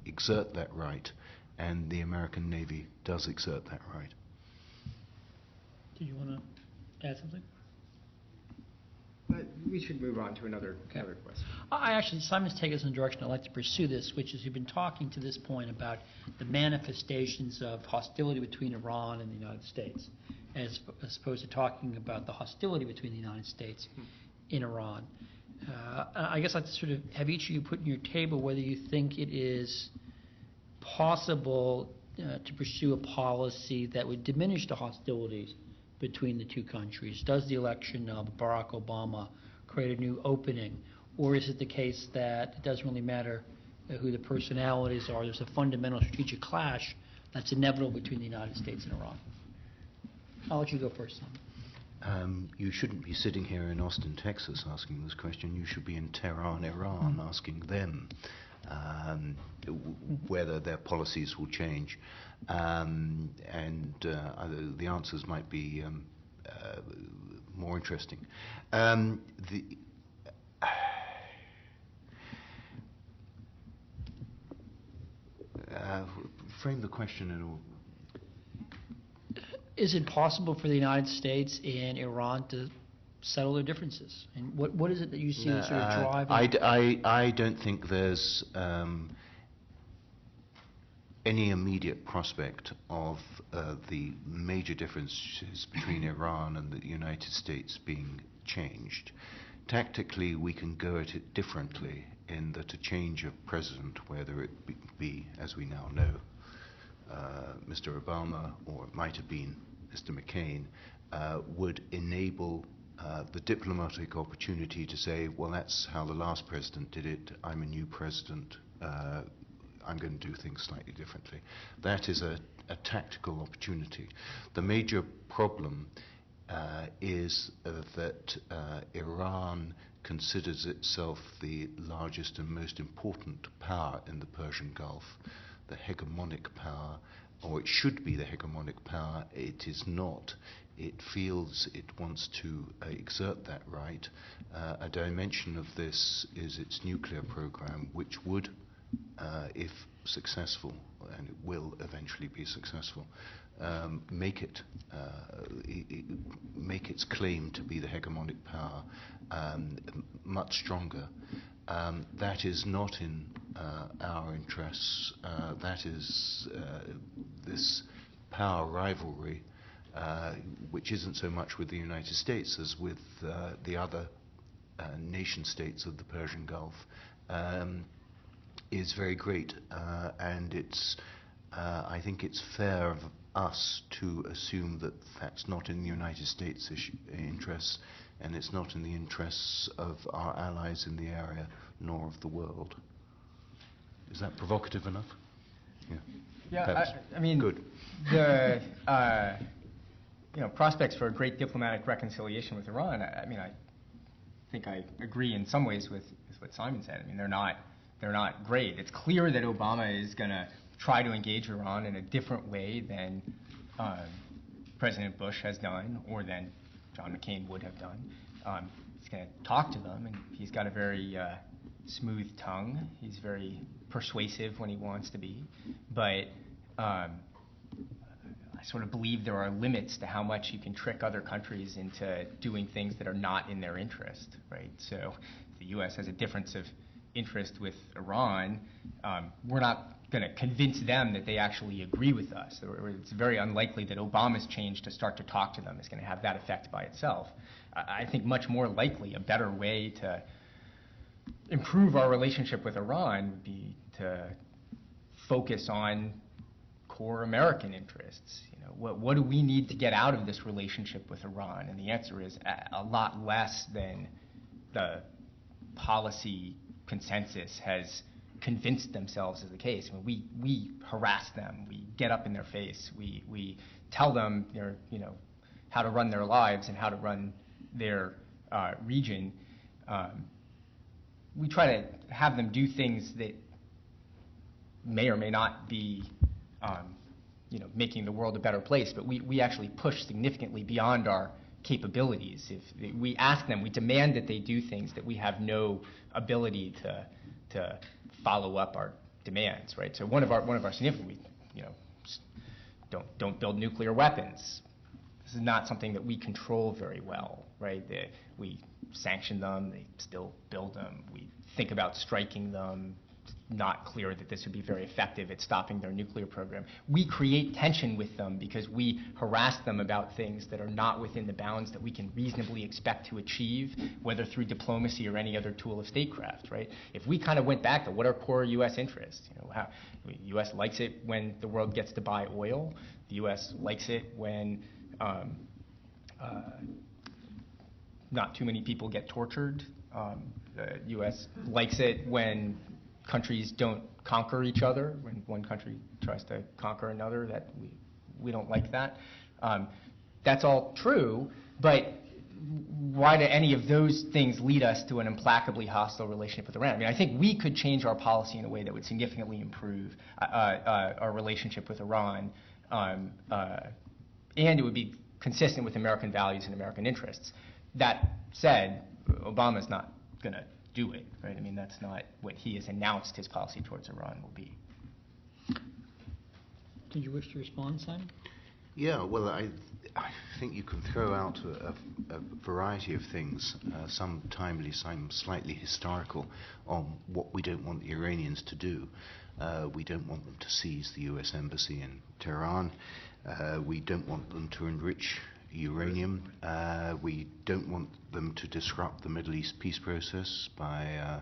[SPEAKER 3] exert that right, and the American Navy does exert that right.
[SPEAKER 1] Do you want to add something?
[SPEAKER 2] We should move on to another question.
[SPEAKER 1] Actually, Simon's taken us in the direction I'd like to pursue this, which is you've been talking to this point about the manifestations of hostility between Iran and the United States, as opposed to talking about the hostility between the United States and Iran. I guess I'd sort of have each of you put in your table whether you think it is possible to pursue a policy that would diminish the hostilities between the two countries. Does the election of Barack Obama create a new opening, or is it the case that it doesn't really matter who the personalities are? There's a fundamental strategic clash that's inevitable between the United States and Iran. I'll let you go first, Simon.
[SPEAKER 3] You shouldn't be sitting here in Austin, Texas asking this question. You should be in Tehran, Iran, asking them whether their policies will change. The answers might be more interesting. Frame the question in a...
[SPEAKER 1] Is it possible for the United States and Iran to settle their differences? And what is it that you see as sort of driving?
[SPEAKER 3] I don't think there's any immediate prospect of the major differences between Iran and the United States being changed. Tactically, we can go at it differently in that a change of president, whether it be as we now know, Mr. Obama, or it might have been Mr. McCain, would enable the diplomatic opportunity to say, well, that's how the last president did it, I'm a new president, I'm going to do things slightly differently. That is a tactical opportunity. The major problem is that Iran considers itself the largest and most important power in the Persian Gulf, the hegemonic power, or it should be the hegemonic power. It is not. It feels it wants to exert that right. A dimension of this is its nuclear program, which would, if successful, and it will eventually be successful, make its claim to be the hegemonic power much stronger. That is not in our interests. That is this power rivalry, which isn't so much with the United States as with the other nation states of the Persian Gulf, is very great, and it's I think it's fair of us to assume that that's not in the United States' interests, and it's not in the interests of our allies in the area, nor of the world. Is that provocative enough?
[SPEAKER 2] Yeah, I mean,
[SPEAKER 3] good.
[SPEAKER 2] The prospects for a great diplomatic reconciliation with Iran. I mean, I think I agree in some ways with what Simon said. I mean, they're not great. It's clear that Obama is going to try to engage Iran in a different way than President Bush has done, or than John McCain would have done. He's going to talk to them, and he's got a very smooth tongue. He's very persuasive when he wants to be. But I sort of believe there are limits to how much you can trick other countries into doing things that are not in their interest, right? So the U.S. has a difference of interest with Iran. We're not going to convince them that they actually agree with us. Or it's very unlikely that Obama's change to start to talk to them is going to have that effect by itself. I think much more likely a better way to improve our relationship with Iran would be to focus on core American interests. You know, what do we need to get out of this relationship with Iran? And the answer is a lot less than the policy consensus has convinced themselves is the case. I mean, we harass them. We get up in their face. We tell them how to run their lives and how to run their region. We try to have them do things that may or may not be making the world a better place, but we actually push significantly beyond our capabilities. If we ask them, we demand that they do things that we have no ability to follow up our demands, right? So one of our significant, don't build nuclear weapons. This is not something that we control very well, right? We sanction them, they still build them. We think about striking them. It's not clear that this would be very effective at stopping their nuclear program. We create tension with them because we harass them about things that are not within the bounds that we can reasonably expect to achieve, whether through diplomacy or any other tool of statecraft, right? If we kind of went back to what are core U.S. interests, the U.S. likes it when the world gets to buy oil. The U.S. likes it when not too many people get tortured. The U.S. likes it when countries don't conquer each other, when one country tries to conquer another, that we don't like that. That's all true, but why do any of those things lead us to an implacably hostile relationship with Iran? I mean, I think we could change our policy in a way that would significantly improve our relationship with Iran, and it would be consistent with American values and American interests. That said, Obama's not going to do it, right? I mean, that's not what he has announced his policy towards Iran will be.
[SPEAKER 1] Did you wish to respond, Simon?
[SPEAKER 3] Yeah, well, I think you can throw out a variety of things, some timely, some slightly historical, on what we don't want the Iranians to do. We don't want them to seize the U.S. embassy in Tehran. We don't want them to enrich uranium. We don't want them to disrupt the Middle East peace process by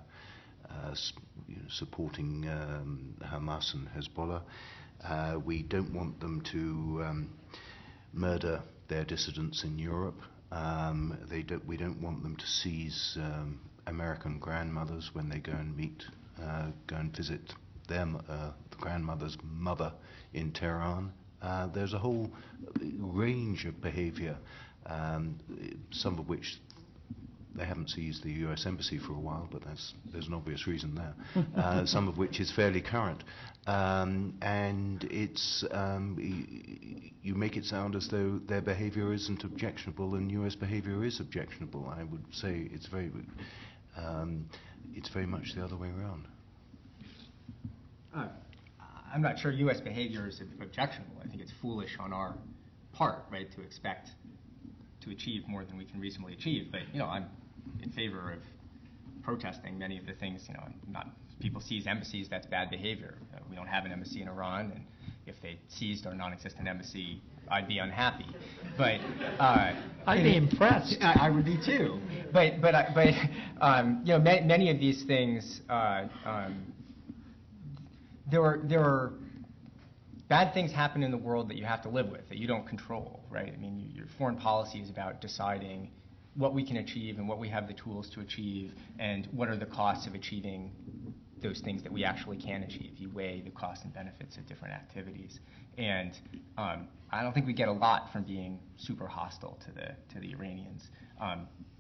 [SPEAKER 3] supporting Hamas and Hezbollah. We don't want them to murder their dissidents in Europe. We don't want them to seize American grandmothers when they go and visit them, the grandmother's mother in Tehran. There's a whole range of behavior, some of which they haven't seized the U.S. embassy for a while, but there's an obvious reason there. Some of which is fairly current, and it's you make it sound as though their behavior isn't objectionable and U.S. behavior is objectionable. I would say it's very much the other way around.
[SPEAKER 2] I'm not sure U.S. behavior is objectionable. I think it's foolish on our part, right, to expect to achieve more than we can reasonably achieve. But I'm in favor of protesting many of the things. People seize embassies, that's bad behavior. We don't have an embassy in Iran, and if they seized our non-existent embassy, I'd be unhappy. But
[SPEAKER 1] I'd be impressed.
[SPEAKER 2] I would be too. But many of these things. There are bad things happen in the world that you have to live with, that you don't control, right? I mean, your foreign policy is about deciding what we can achieve and what we have the tools to achieve, and what are the costs of achieving those things that we actually can achieve. You weigh the costs and benefits of different activities. And I don't think we get a lot from being super hostile to the Iranians.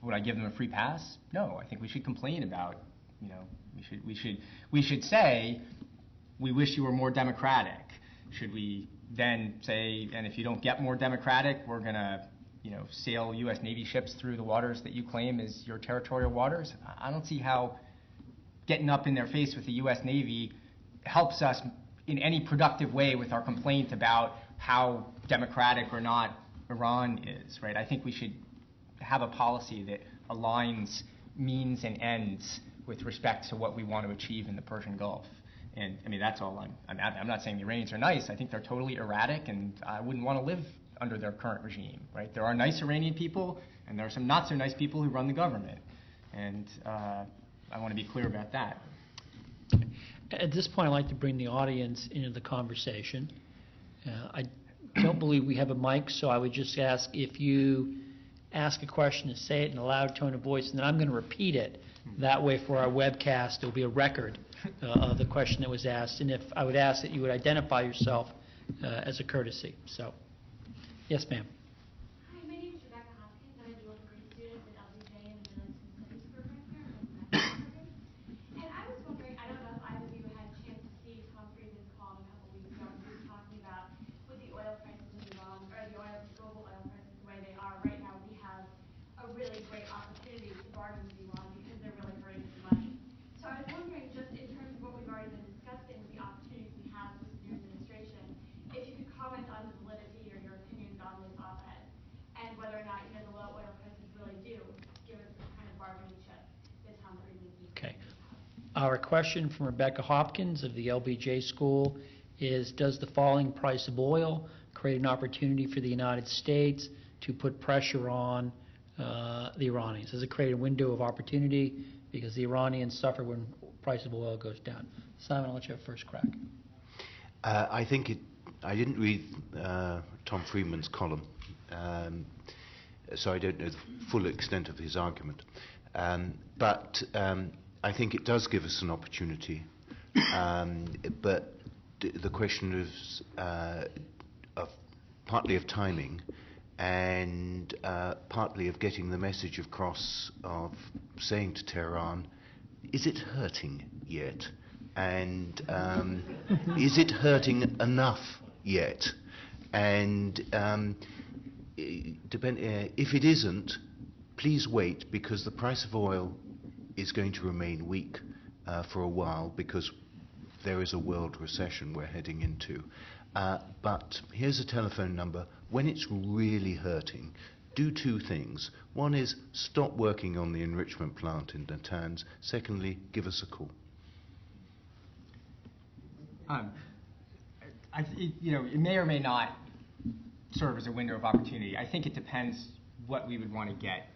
[SPEAKER 2] Would I give them a free pass? No. I think we should complain about, we should say, we wish you were more democratic. Should we then say, and if you don't get more democratic, we're going to, sail U.S. Navy ships through the waters that you claim is your territorial waters? I don't see how getting up in their face with the U.S. Navy helps us in any productive way with our complaint about how democratic or not Iran is, right? I think we should have a policy that aligns means and ends with respect to what we want to achieve in the Persian Gulf. And I mean, that's all I'm not saying the Iranians are nice. I think they're totally erratic, and I wouldn't want to live under their current regime, right? There are nice Iranian people, and there are some not so nice people who run the government. And I want to be clear about that.
[SPEAKER 1] At this point, I'd like to bring the audience into the conversation. I don't believe we have a mic, so I would just ask if you ask a question to say it in a loud tone of voice, and then I'm going to repeat it. That way, for our webcast, there will be a record of the question that was asked. And if I would ask that you would identify yourself as a courtesy. So, yes, ma'am.
[SPEAKER 4] Hi, my name is Rebecca Hopkins. I'm a dual degree student at LBJ in the Middle Eastern Studies program here. And I was wondering, I don't know if either of you had a chance to see Tom Friedman's call a couple weeks ago. He was talking about with the oil prices in Iran, or the global oil prices the way they are right now, we have a really great opportunity to bargain with Iran because they're really hurting for money. So I was wondering, just in terms of what we've already been discussing, the opportunities we have with this new administration, if you could comment on the validity or your opinions on this op-ed, and whether or not, the low oil prices really do give us the kind of bargaining chip that Tom Friedman keeps.
[SPEAKER 1] Okay. Our question from Rebecca Hopkins of the LBJ School is, does the falling price of oil create an opportunity for the United States to put pressure on the Iranians? Does it create a window of opportunity because the Iranians suffer when the price of oil goes down? Simon, I'll let you have first crack.
[SPEAKER 3] I didn't read Tom Friedman's column, so I don't know the full extent of his argument. But I think it does give us an opportunity. But the question is partly of timing and partly of getting the message across of saying to Tehran, is it hurting yet? And is it hurting enough yet? And if it isn't, please wait, because the price of oil is going to remain weak for a while, because there is a world recession we're heading into. But here's a telephone number. When it's really hurting, do two things. One is stop working on the enrichment plant in Natanz. Secondly, give us a call.
[SPEAKER 2] It may or may not serve as a window of opportunity. I think it depends what we would want to get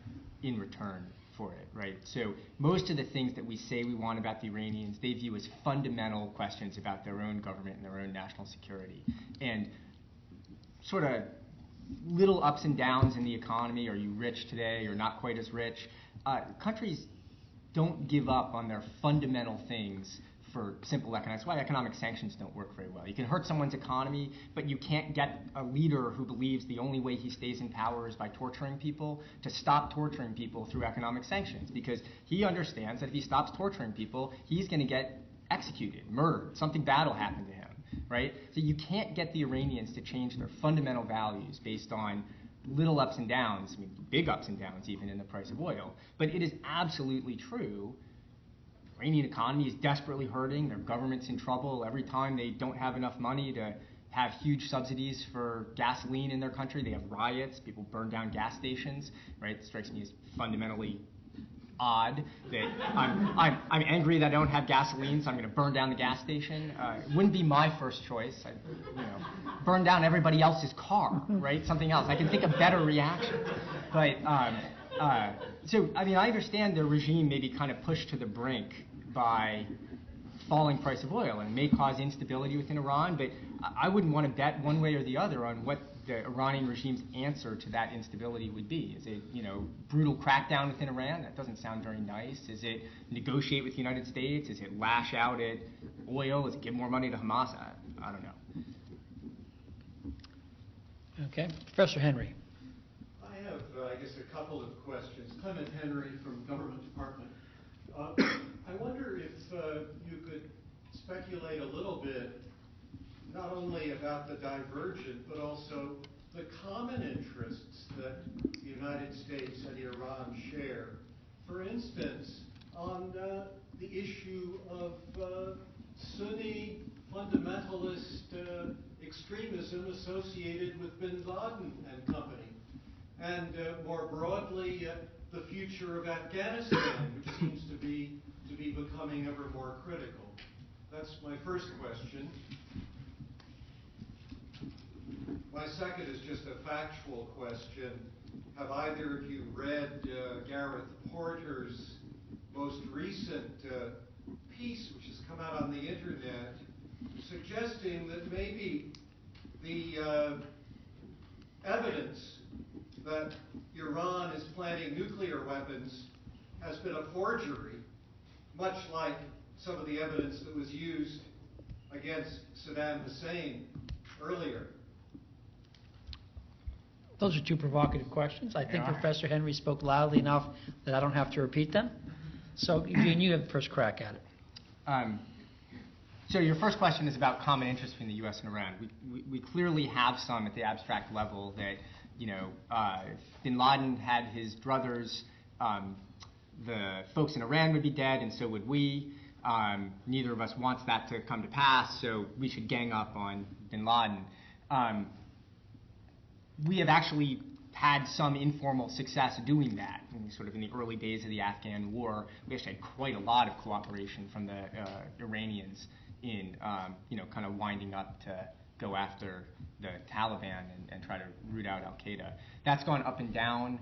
[SPEAKER 2] in return for it, right? So most of the things that we say we want about the Iranians, they view as fundamental questions about their own government and their own national security. And sort of little ups and downs in the economy, are you rich today or not quite as rich? Countries don't give up on their fundamental things for simple economics. That's why economic sanctions don't work very well. You can hurt someone's economy, but you can't get a leader who believes the only way he stays in power is by torturing people to stop torturing people through economic sanctions, because he understands that if he stops torturing people, he's going to get executed, murdered, something bad will happen to him, right? So you can't get the Iranians to change their fundamental values based on little ups and downs, I mean big ups and downs even in the price of oil. But it is absolutely true. The Iranian economy is desperately hurting. Their government's in trouble. Every time they don't have enough money to have huge subsidies for gasoline in their country, they have riots. People burn down gas stations, right? It strikes me as fundamentally odd that I'm angry that I don't have gasoline, so I'm going to burn down the gas station. It wouldn't be my first choice. I'd burn down everybody else's car, right? Something else. I can think of better reactions. But so, I mean, I understand the regime may be kind of pushed to the brink by falling price of oil, and it may cause instability within Iran, but I wouldn't want to bet one way or the other on what the Iranian regime's answer to that instability would be. Is it, brutal crackdown within Iran? That doesn't sound very nice. Is it negotiate with the United States? Is it lash out at oil? Is it give more money to Hamas? I don't know.
[SPEAKER 1] Okay. Professor Henry.
[SPEAKER 5] I have, I guess, a couple of questions. Clement Henry from Government Department. I wonder if you could speculate a little bit, not only about the divergent, but also the common interests that the United States and Iran share. For instance, on the issue of Sunni fundamentalist extremism associated with bin Laden and company. And more broadly, the future of Afghanistan, which seems to be becoming ever more critical. That's my first question. My second is just a factual question. Have either of you read Gareth Porter's most recent piece, which has come out on the internet, suggesting that maybe the evidence that Iran is planning nuclear weapons has been a forgery, much like some of the evidence that was used against Saddam Hussein earlier?
[SPEAKER 1] Those are two provocative questions. I think
[SPEAKER 2] They are.
[SPEAKER 1] Professor Henry spoke loudly enough that I don't have to repeat them. So, Eugene, you have the first crack at it.
[SPEAKER 2] So your first question is about common interest between the U.S. and Iran. We clearly have some at the abstract level that, if bin Laden had his druthers, the folks in Iran would be dead, and so would we. Neither of us wants that to come to pass, so we should gang up on bin Laden. We have actually had some informal success doing that. Sort of in the early days of the Afghan war, we actually had quite a lot of cooperation from the Iranians in, kind of winding up to go after the Taliban and try to root out al-Qaeda. That's gone up and down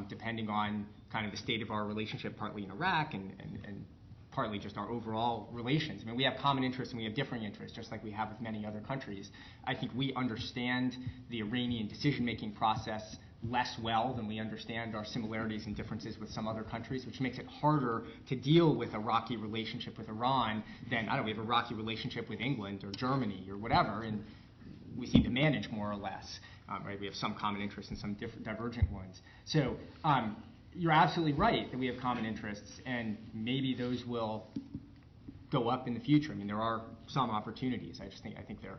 [SPEAKER 2] depending on kind of the state of our relationship, partly in Iraq and partly just our overall relations. I mean, we have common interests and we have differing interests, just like we have with many other countries. I think we understand the Iranian decision-making process less well than we understand our similarities and differences with some other countries, which makes it harder to deal with a rocky relationship with Iran than, we have a rocky relationship with England or Germany or whatever, and we seem to manage more or less. Right? We have some common interests and some divergent ones. So you're absolutely right that we have common interests, and maybe those will go up in the future. I mean, there are some opportunities. I think they're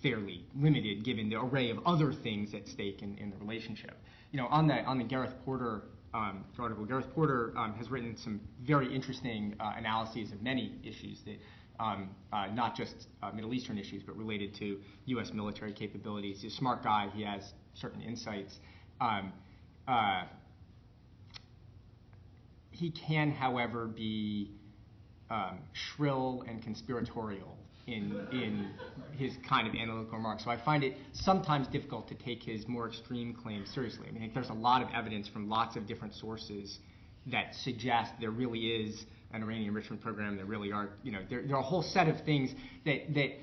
[SPEAKER 2] fairly limited given the array of other things at stake in the relationship. On the Gareth Porter article, Gareth Porter has written some very interesting analyses of many issues that not just Middle Eastern issues, but related to U.S. military capabilities. He's a smart guy. He has certain insights. He can, however, be shrill and conspiratorial in his kind of analytical remarks. So I find it sometimes difficult to take his more extreme claims seriously. I mean, I think there's a lot of evidence from lots of different sources that suggest there really is an Iranian enrichment program. There really are, there are a whole set of things that this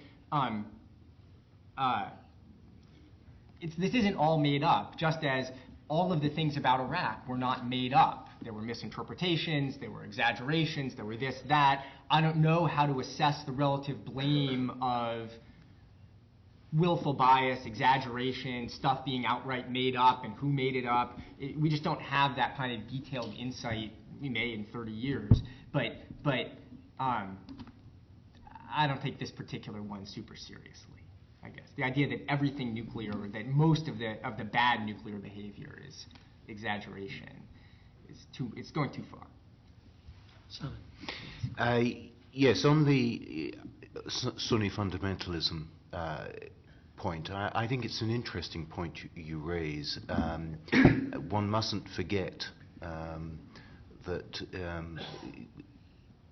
[SPEAKER 2] isn't all made up, just as all of the things about Iraq were not made up. There were misinterpretations, there were exaggerations, there were this, that. I don't know how to assess the relative blame of willful bias, exaggeration, stuff being outright made up, and who made it up. We just don't have that kind of detailed insight. We may in 30 years, but I don't take this particular one super seriously, I guess. The idea that everything nuclear, or that most of the bad nuclear behavior is exaggeration, it's going too far.
[SPEAKER 1] Simon.
[SPEAKER 3] Yes, on the Sunni fundamentalism point, I think it's an interesting point you raise. One mustn't forget that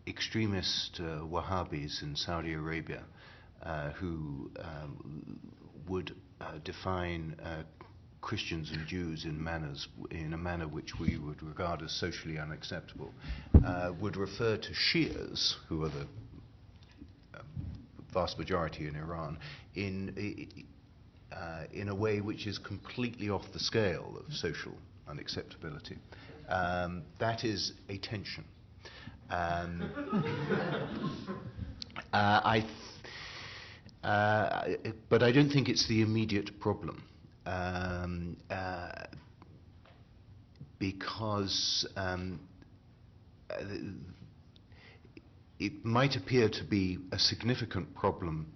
[SPEAKER 3] extremist Wahhabis in Saudi Arabia who would define Christians and Jews in a manner which we would regard as socially unacceptable, would refer to Shias, who are the vast majority in Iran, in a way which is completely off the scale of social unacceptability. That is a tension. But I don't think it's the immediate problem. Because it might appear to be a significant problem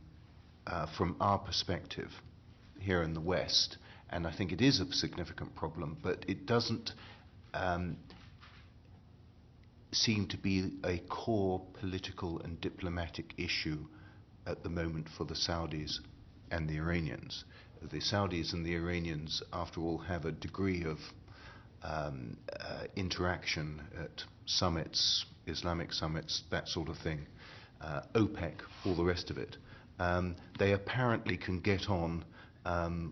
[SPEAKER 3] from our perspective here in the West, and I think it is a significant problem, but it doesn't seem to be a core political and diplomatic issue at the moment for the Saudis and the Iranians. The Saudis and the Iranians, after all, have a degree of interaction at summits, Islamic summits, that sort of thing, OPEC, all the rest of it. They apparently can get on,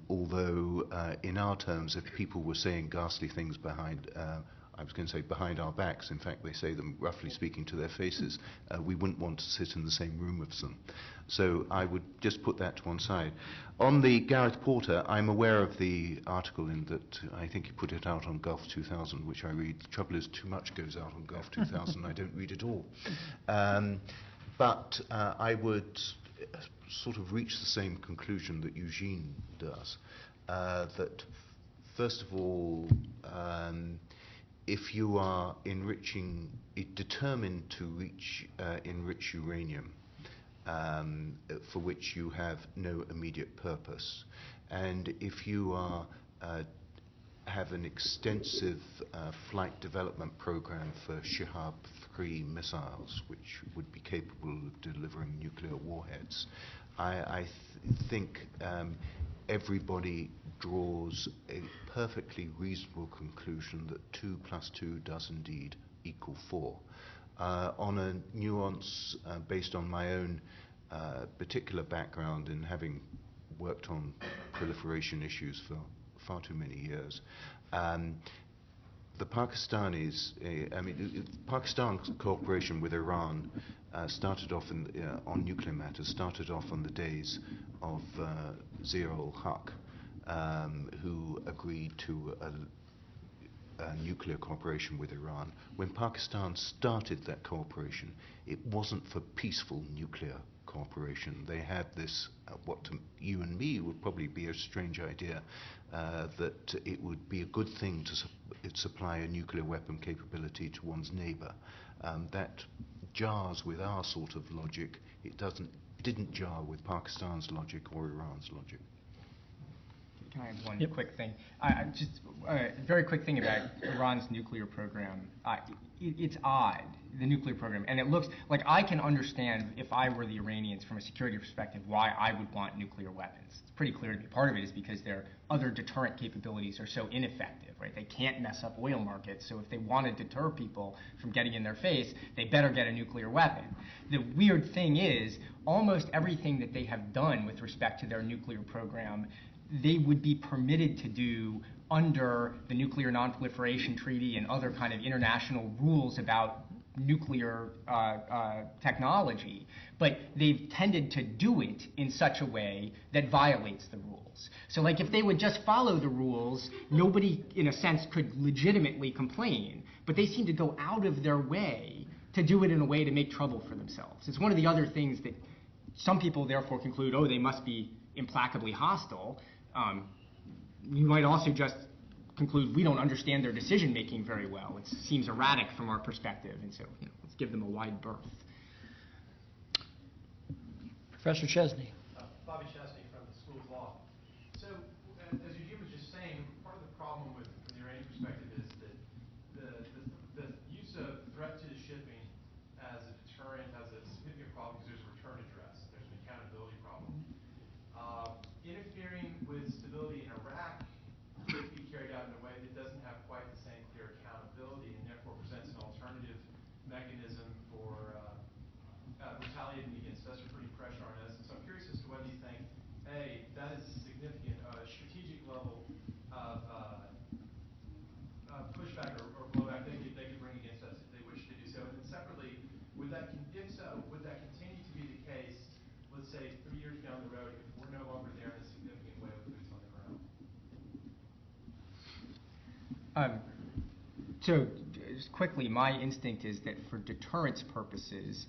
[SPEAKER 3] although in our terms, if people were saying ghastly things behind, I was going to say behind our backs, in fact they say them roughly speaking to their faces, we wouldn't want to sit in the same room with them. So I would just put that to one side. On the Gareth Porter, I'm aware of the article in that, I think he put it out on Gulf 2000, which I read. The trouble is too much goes out on Gulf 2000, I don't read it all. But I would sort of reach the same conclusion that Eugene does, that first of all, if you are determined to enrich uranium, for which you have no immediate purpose, and if you have an extensive flight development program for Shihab-3 missiles, which would be capable of delivering nuclear warheads, I think everybody draws a perfectly reasonable conclusion that 2 + 2 does indeed equal 4. On a nuance based on my own particular background in having worked on proliferation issues for far too many years, the Pakistanis, Pakistan's cooperation with Iran started off on nuclear matters, started off on the days of Zia-ul-Haq, who agreed to a nuclear cooperation with Iran. When Pakistan started that cooperation, it wasn't for peaceful nuclear cooperation. They had this, what to you and me would probably be a strange idea, that it would be a good thing to supply a nuclear weapon capability to one's neighbor. That jars with our sort of logic. It didn't jar with Pakistan's logic or Iran's logic.
[SPEAKER 2] Can I have one quick thing? Just a very quick thing about Iran's nuclear program. It's odd, the nuclear program, and it looks like I can understand if I were the Iranians from a security perspective why I would want nuclear weapons. It's pretty clear to me. Part of it is because their other deterrent capabilities are so ineffective, right? They can't mess up oil markets, so if they want to deter people from getting in their face, they better get a nuclear weapon. The weird thing is, almost everything that they have done with respect to their nuclear program, they would be permitted to do under the Nuclear Non-Proliferation Treaty and other kind of international rules about nuclear technology, but they've tended to do it in such a way that violates the rules. So like if they would just follow the rules, nobody in a sense could legitimately complain, but they seem to go out of their way to do it in a way to make trouble for themselves. It's one of the other things that some people therefore conclude, oh, they must be implacably hostile. You might also just conclude we don't understand their decision making very well. It seems erratic from our perspective, and so let's give them a wide berth.
[SPEAKER 1] Professor Chesney.
[SPEAKER 6] Bobby Chesney from the School of Law. So, as Eugene was just saying, part of the problem from the Iranian perspective is that the use of threat to shipping as a deterrent has a significant problem because there's a return address. There's an accountability problem. Interfering with stability in Iraq could be carried out in a way that doesn't have quite the same clear accountability and therefore presents an alternative mechanism for retaliating against us or putting pressure on us. And so I'm curious as to whether you think, A, that is a significant strategic level of pushback or blowback they could bring against us if they wish to do so. And then separately, if so, would that continue to be the case, let's say 3 years down the road, if we're no longer there in a significant way with boots on the ground?
[SPEAKER 2] So just quickly, my instinct is that for deterrence purposes,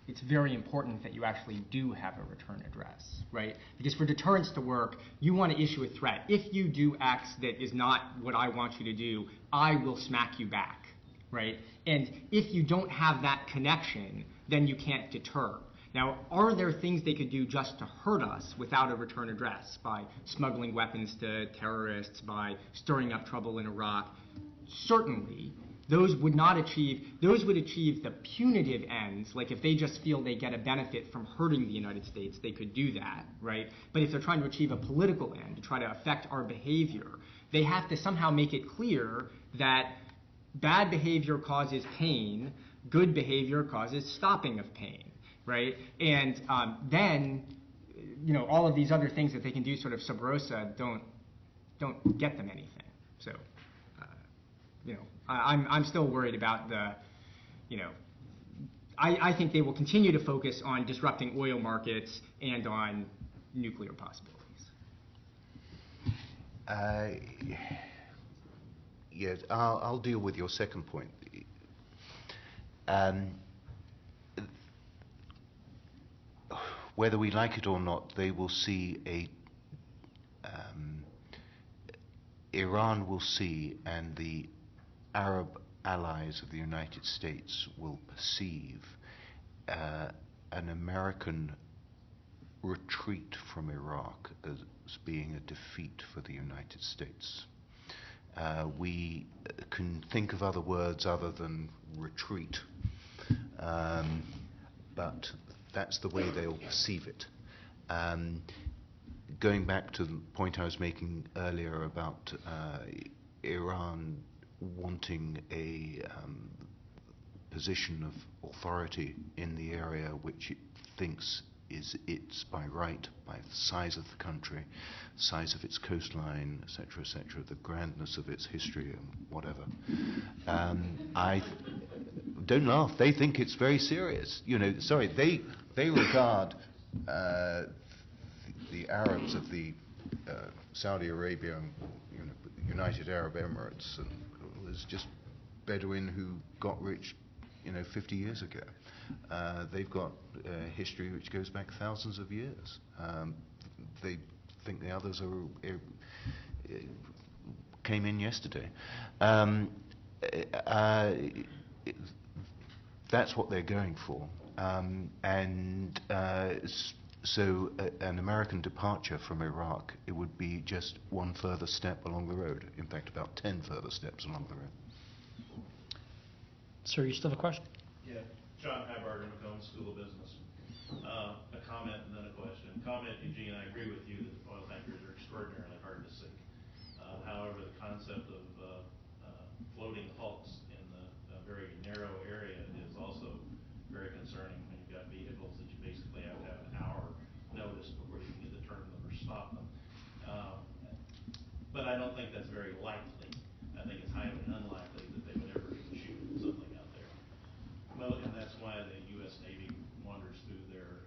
[SPEAKER 2] it's very important that you actually do have a return address, right? Because for deterrence to work, you want to issue a threat. If you do X that is not what I want you to do, I will smack you back, right? And if you don't have that connection, then you can't deter. Now, are there things they could do just to hurt us without a return address, by smuggling weapons to terrorists, by stirring up trouble in Iraq? Certainly. Those would achieve the punitive ends, like if they just feel they get a benefit from hurting the United States, they could do that, right? But if they're trying to achieve a political end, to try to affect our behavior, they have to somehow make it clear that bad behavior causes pain, good behavior causes stopping of pain. right? And then, all of these other things that they can do sort of sub rosa don't get them anything. So, I'm still worried about the, I think they will continue to focus on disrupting oil markets and on nuclear possibilities.
[SPEAKER 3] Yes, I'll deal with your second point. Whether we like it or not, they will see Iran will see, and the Arab allies of the United States will perceive an American retreat from Iraq as being a defeat for the United States. We can think of other words other than retreat, but that's the way they'll perceive it. Going back to the point I was making earlier about Iran wanting a position of authority in the area which it thinks is its by right, by the size of the country, size of its coastline, etc., the grandness of its history and whatever. Don't laugh. They think it's very serious. They regard the Arabs of the Saudi Arabia and United Arab Emirates as just Bedouin who got rich 50 years ago. They've got a history which goes back thousands of years. They think the others came in yesterday. That's what they're going for. So an American departure from Iraq, it would be just one further step along the road. In fact, about 10 further steps along the road.
[SPEAKER 1] Sir, you still have a question?
[SPEAKER 7] Yeah. John Hybarger, McCombs School of Business. A comment and then a question. Comment, Eugene, I agree with you that oil tankers are extraordinarily hard to sink. However, the concept of floating hulks in the very narrow area is also very concerning when you've got vehicles that you basically have to have an hour notice before you can either turn them or stop them. But I don't think that's very likely. I think it's highly unlikely that they would ever shoot something out there. Well, and that's why the U.S. Navy wanders through their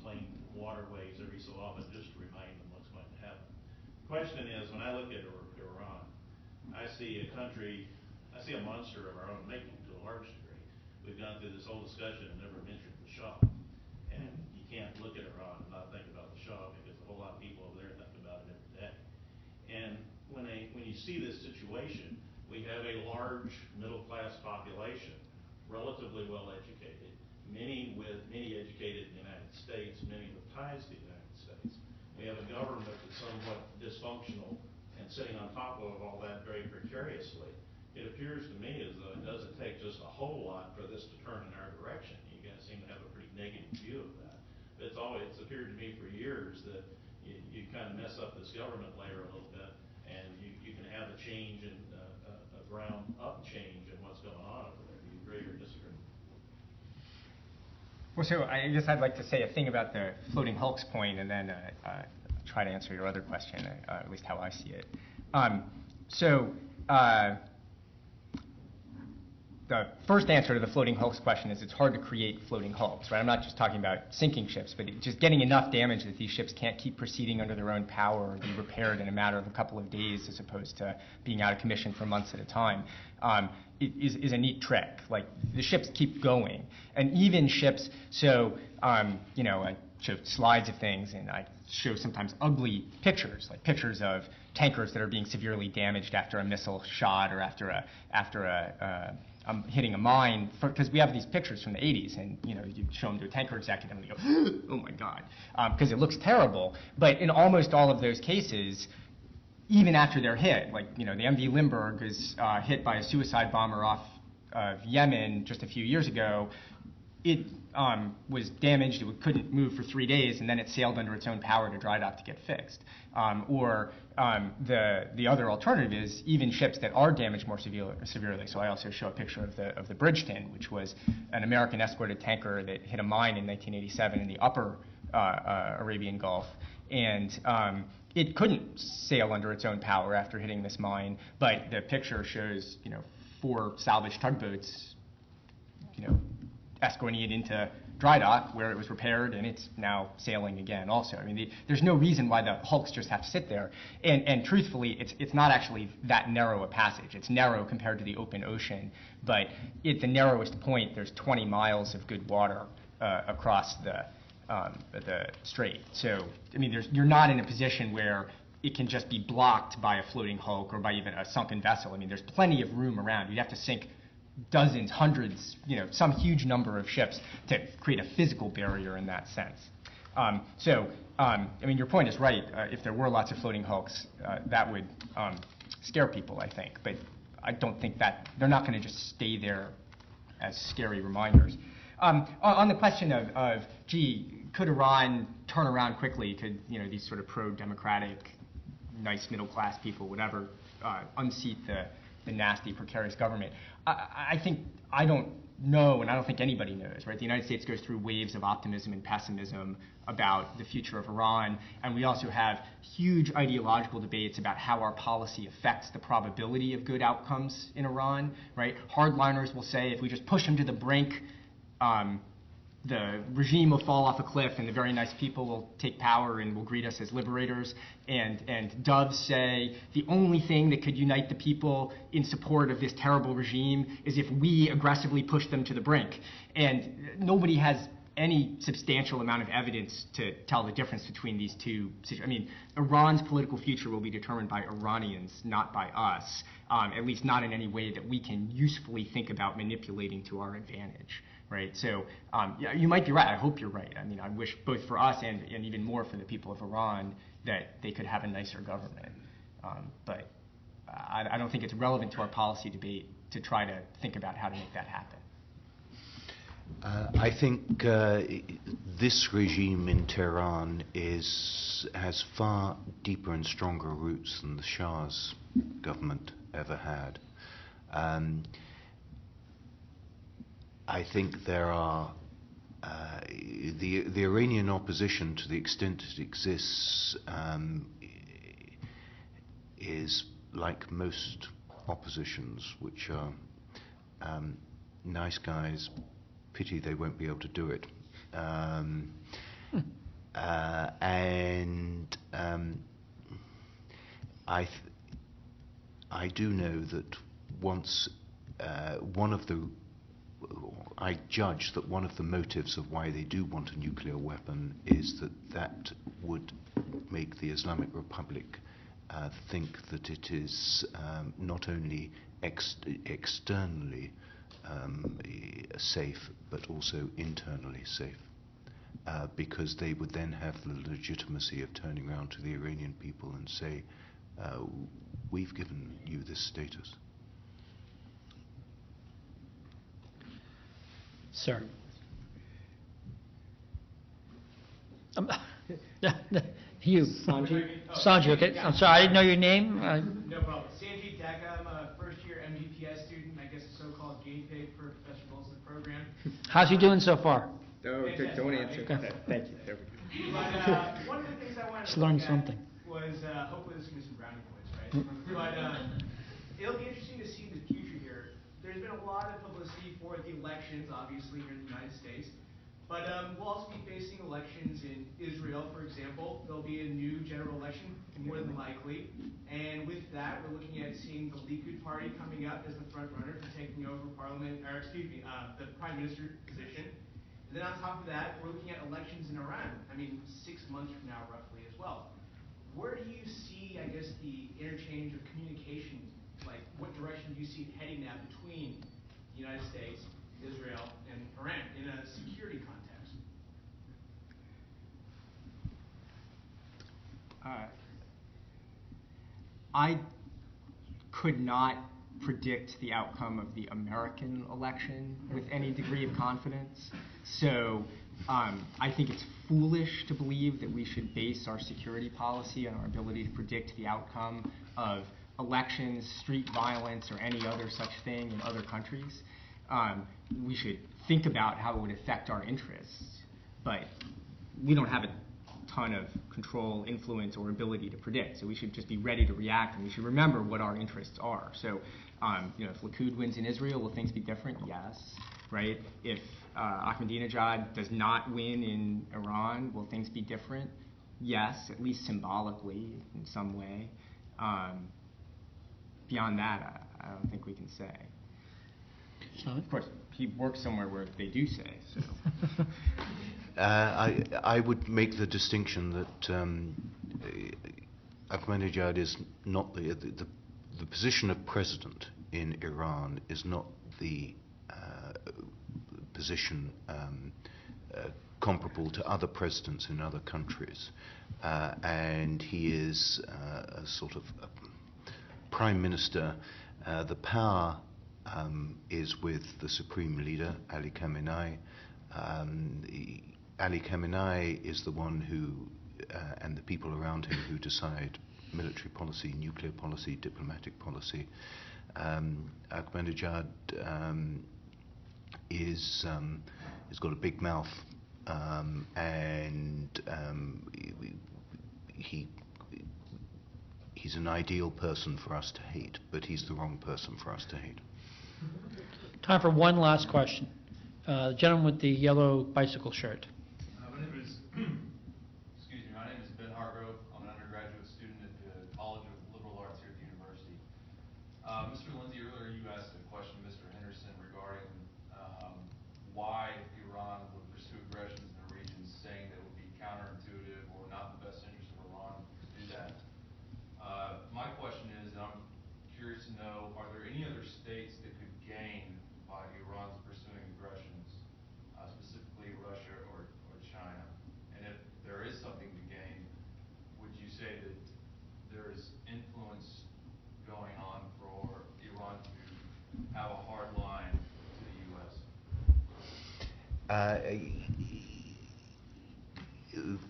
[SPEAKER 7] claimed waterways every so often just to remind them what's going to happen. The question is, when I look at Iran, I see a monster of our own making to a large degree. We've gone through this whole discussion and never mentioned the Shah. And you can't look at Iran and not think about the Shah because a whole lot of people over there think about it every day. And when you see this situation, we have a large middle-class population, relatively well-educated, many educated in the United States, many with ties to the United States. We have a government that's somewhat dysfunctional and sitting on top of all that very precariously. It appears to me as though it doesn't take just a whole lot for this to turn in our direction. You guys seem to have a pretty negative view of that. But it's appeared to me for years that you kind of mess up this government layer a little bit, and you can have a change in a ground-up change in what's going on over there. Do you agree or disagree?
[SPEAKER 2] Well, so I guess I'd like to say a thing about the floating hulks point, and then try to answer your other question, at least how I see it. The first answer to the floating hulks question is it's hard to create floating hulks, right? I'm not just talking about sinking ships, but just getting enough damage that these ships can't keep proceeding under their own power or be repaired in a matter of a couple of days as opposed to being out of commission for months at a time is a neat trick. Like, the ships keep going. And even ships, I show slides of things, and I show sometimes ugly pictures, like pictures of tankers that are being severely damaged after a missile shot or after hitting a mine, because we have these pictures from the 80s, and you show them to a tanker executive and they go, oh my God, because it looks terrible. But in almost all of those cases, even after they're hit, like the MV Limburg is hit by a suicide bomber off of Yemen just a few years ago, it was damaged, it couldn't move for 3 days, and then it sailed under its own power to dry dock to get fixed. The other alternative is even ships that are damaged more severely. So I also show a picture of the Bridgeton, which was an American escorted tanker that hit a mine in 1987 in the upper Arabian Gulf, and it couldn't sail under its own power after hitting this mine. But the picture shows 4 salvage tugboats escorting it into dry dock where it was repaired, and it's now sailing again also. I mean, there's no reason why the hulks just have to sit there. And truthfully, it's not actually that narrow a passage. It's narrow compared to the open ocean, but at the narrowest point, there's 20 miles of good water across the strait. So, I mean, you're not in a position where it can just be blocked by a floating hulk or by even a sunken vessel. I mean, there's plenty of room around. You'd have to sink dozens, hundreds, some huge number of ships to create a physical barrier in that sense. I mean, your point is right. If there were lots of floating hulks, that would scare people, I think. But I don't think that they're not going to just stay there as scary reminders. On the question of, could Iran turn around quickly? Could these sort of pro-democratic, nice middle-class people, whatever, unseat the nasty, precarious government? I don't know, and I don't think anybody knows, right? The United States goes through waves of optimism and pessimism about the future of Iran, and we also have huge ideological debates about how our policy affects the probability of good outcomes in Iran, right? Hardliners will say if we just push them to the brink, the regime will fall off a cliff and the very nice people will take power and will greet us as liberators. And doves say the only thing that could unite the people in support of this terrible regime is if we aggressively push them to the brink. And nobody has any substantial amount of evidence to tell the difference between these two. I mean, Iran's political future will be determined by Iranians, not by us, at least not in any way that we can usefully think about manipulating to our advantage. Right, so yeah, you might be right. I hope you're right. I mean, I wish both for us and even more for the people of Iran that they could have a nicer government. But I don't think it's relevant to our policy debate to try to think about how to make that happen.
[SPEAKER 3] I think this regime in Tehran has far deeper and stronger roots than the Shah's government ever had. I think there are the Iranian opposition, to the extent it exists, is like most oppositions, which are nice guys. Pity they won't be able to do it. I do know that once I judge that one of the motives of why they do want a nuclear weapon is that would make the Islamic Republic think that it is not only externally safe, but also internally safe, because they would then have the legitimacy of turning around to the Iranian people and say, we've given you this status.
[SPEAKER 1] Sir. You. Sanji, okay. I'm sorry, I didn't know your name.
[SPEAKER 6] No problem. Sanji Deka, I'm a first-year MGPS student, I guess a so-called guinea pig for Professor Gholz's program.
[SPEAKER 1] How's he doing so far?
[SPEAKER 2] Don't answer.
[SPEAKER 1] Okay.
[SPEAKER 2] Thank you. There we go.
[SPEAKER 6] But one of the things I wanted
[SPEAKER 1] Just
[SPEAKER 6] to
[SPEAKER 1] learned
[SPEAKER 6] look at
[SPEAKER 1] something.
[SPEAKER 6] was, hopefully this is going to be some brownie points, right? But it'll be interesting to see the future here. There's been a lot of publicity for the elections, obviously, here in the United States. But we'll also be facing elections in Israel, for example. There'll be a new general election, more than likely. And with that, we're looking at seeing the Likud party coming up as the front runner for taking over the prime minister position. And then on top of that, we're looking at elections in Iran. I mean, 6 months from now, roughly, as well. Where do you see, I guess, the interchange of communication? Like, what direction do you see it heading now between the United States, Israel, and Iran in a security context?
[SPEAKER 2] I could not predict the outcome of the American election with any degree of confidence. So I think it's foolish to believe that we should base our security policy on our ability to predict the outcome of elections, street violence, or any other such thing in other countries. We should think about how it would affect our interests, but we don't have a ton of control, influence, or ability to predict. So we should just be ready to react, and we should remember what our interests are. So, if Likud wins in Israel, will things be different? Yes, right? If Ahmadinejad does not win in Iran, will things be different? Yes, at least symbolically in some way. Beyond that, I don't think we can say. Of course, he works somewhere where they do say so.
[SPEAKER 3] I would make the distinction that Ahmadinejad is not the position of president in Iran is not the position comparable to other presidents in other countries, and he is a sort of a prime minister. The power is with the supreme leader, Ali Khamenei. Ali Khamenei is the one who, and the people around him, who decide military policy, nuclear policy, diplomatic policy. Ahmadinejad has got a big mouth, and he's an ideal person for us to hate, but he's the wrong person for us to hate.
[SPEAKER 1] Time for one last question. The gentleman with the yellow bicycle shirt.
[SPEAKER 8] My name is, my name is Ben Hargrove. I'm an undergraduate student at the College of Liberal Arts here at the university. Mr. Lindsay, earlier you asked a question to Mr. Henderson regarding why Iran would pursue aggressions in the region, saying that it would be counterintuitive or not in the best interest of Iran to do that. My question is, and I'm curious to know, are there any other states that could gain by Iran's pursuing aggressions, specifically Russia or China? And if there is something to gain, would you say that there is influence going on for Iran to have a hard line to the U.S.?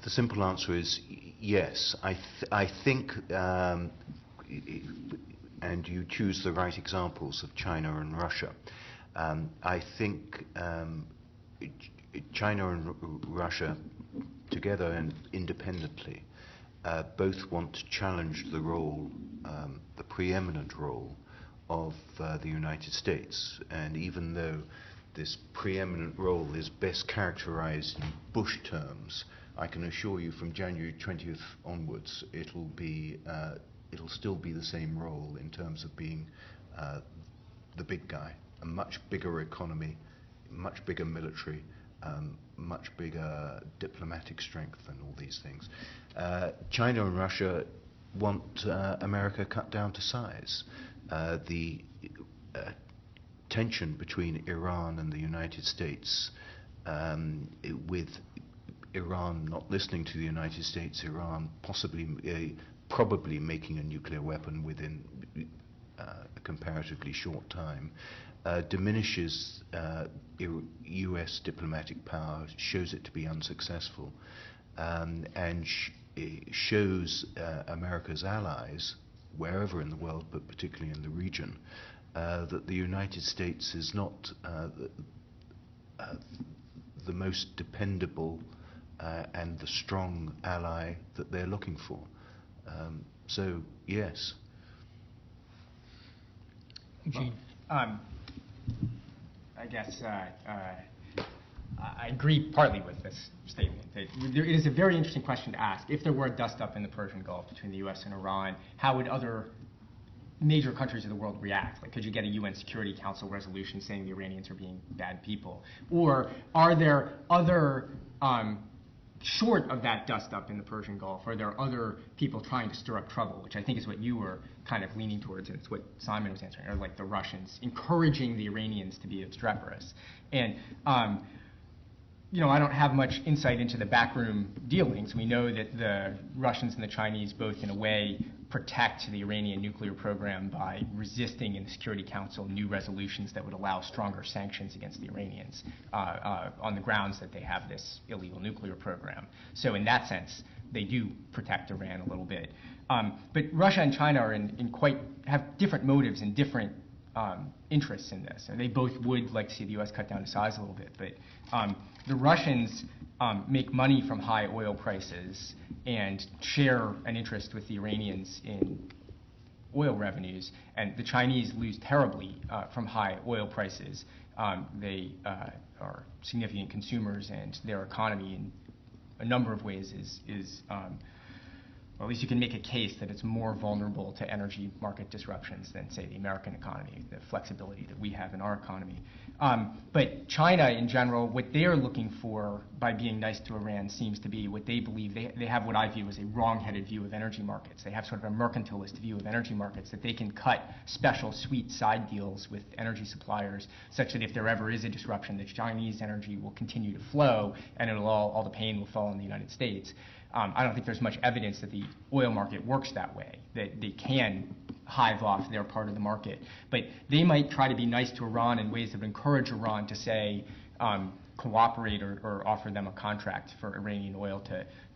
[SPEAKER 3] The simple answer is yes. I think, and you choose the right examples of China and Russia. I think China and Russia, together and independently, both want to challenge the role, the preeminent role of the United States. And even though this preeminent role is best characterized in Bush terms, I can assure you from January 20th onwards, it'll still be the same role in terms of being the big guy. A much bigger economy, much bigger military, much bigger diplomatic strength and all these things. China and Russia want America cut down to size. The tension between Iran and the United States, with Iran not listening to the United States, Iran probably making a nuclear weapon within a comparatively short time, diminishes U.S. diplomatic power, shows it to be unsuccessful, and shows America's allies, wherever in the world, but particularly in the region, that the United States is not the most dependable and the strong ally that they're looking for. So, yes.
[SPEAKER 1] Eugene.
[SPEAKER 2] I guess I agree partly with this statement. It is a very interesting question to ask. If there were a dust-up in the Persian Gulf between the U.S. and Iran, how would other major countries of the world react? Like, could you get a UN Security Council resolution saying the Iranians are being bad people? Or are there other, short of that dust-up in the Persian Gulf, are there other people trying to stir up trouble, which I think is what you were kind of leaning towards, and it's what Simon was answering, or like the Russians encouraging the Iranians to be obstreperous. And I don't have much insight into the backroom dealings. We know that the Russians and the Chinese both, in a way, protect the Iranian nuclear program by resisting in the Security Council new resolutions that would allow stronger sanctions against the Iranians on the grounds that they have this illegal nuclear program. So in that sense, they do protect Iran a little bit. But Russia and China are have different motives and different interests in this. And they both would like to see the U.S. cut down to size a little bit. But the Russians make money from high oil prices and share an interest with the Iranians in oil revenues. And the Chinese lose terribly from high oil prices. They are significant consumers, and their economy in a number of ways is or at least you can make a case that it's more vulnerable to energy market disruptions than, say, the American economy, the flexibility that we have in our economy. But China, in general, what they're looking for by being nice to Iran seems to be what they believe. They have what I view as a wrong-headed view of energy markets. They have sort of a mercantilist view of energy markets, that they can cut special, sweet side deals with energy suppliers such that if there ever is a disruption, the Chinese energy will continue to flow and all the pain will fall on the United States. I don't think there's much evidence that the oil market works that way, that they can hive off their part of the market. But they might try to be nice to Iran in ways that would encourage Iran to, say, cooperate or offer them a contract for Iranian oil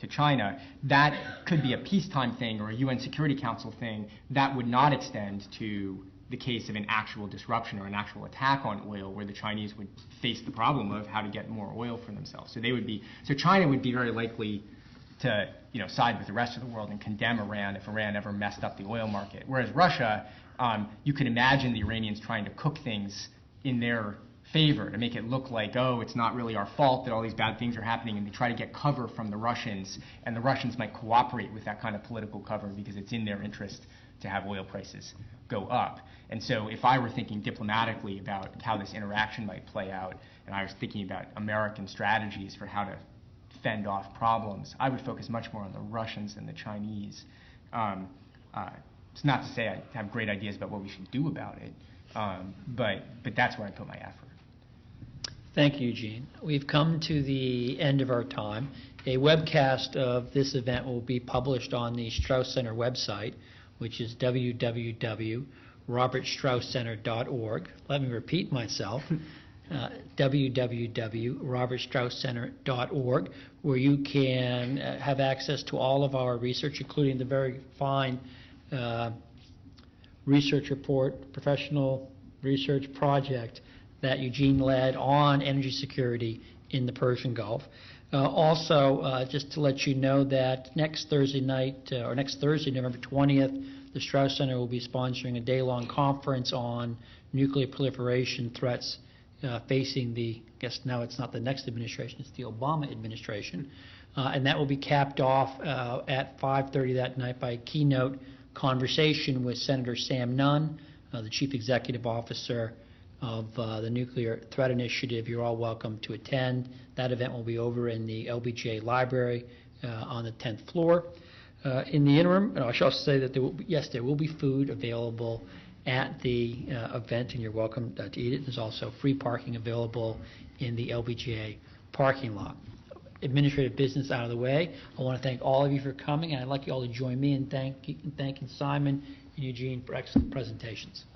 [SPEAKER 2] to China. That could be a peacetime thing or a UN Security Council thing. That would not extend to the case of an actual disruption or an actual attack on oil, where the Chinese would face the problem of how to get more oil for themselves. So China would be very likely to side with the rest of the world and condemn Iran if Iran ever messed up the oil market. Whereas Russia, you could imagine the Iranians trying to cook things in their favor to make it look like, oh, it's not really our fault that all these bad things are happening, and they try to get cover from the Russians, and the Russians might cooperate with that kind of political cover because it's in their interest to have oil prices go up. And so if I were thinking diplomatically about how this interaction might play out, and I was thinking about American strategies for how to fend off problems, I would focus much more on the Russians than the Chinese. It's not to say I have great ideas about what we should do about it, but that's where I put my effort.
[SPEAKER 1] Thank you, Eugene. We've come to the end of our time. A webcast of this event will be published on the Strauss Center website, which is www.robertstrausscenter.org. Let me repeat myself. www.robertstrausscenter.org, where you can have access to all of our research, including the very fine research report, professional research project that Eugene led on energy security in the Persian Gulf. Also, just to let you know that next Thursday, November 20th, the Strauss Center will be sponsoring a day-long conference on nuclear proliferation threats facing I guess now it's not the next administration, it's the Obama administration. And that will be capped off at 5:30 that night by a keynote conversation with Senator Sam Nunn, the Chief Executive Officer of the Nuclear Threat Initiative. You're all welcome to attend. That event will be over in the LBJ Library on the 10th floor. In the interim, I shall say that there will be food available at the event, and you're welcome to eat it. There's also free parking available in the LBGA parking lot. Administrative business out of the way. I want to thank all of you for coming, and I'd like you all to join me in thanking Simon and Eugene for excellent presentations.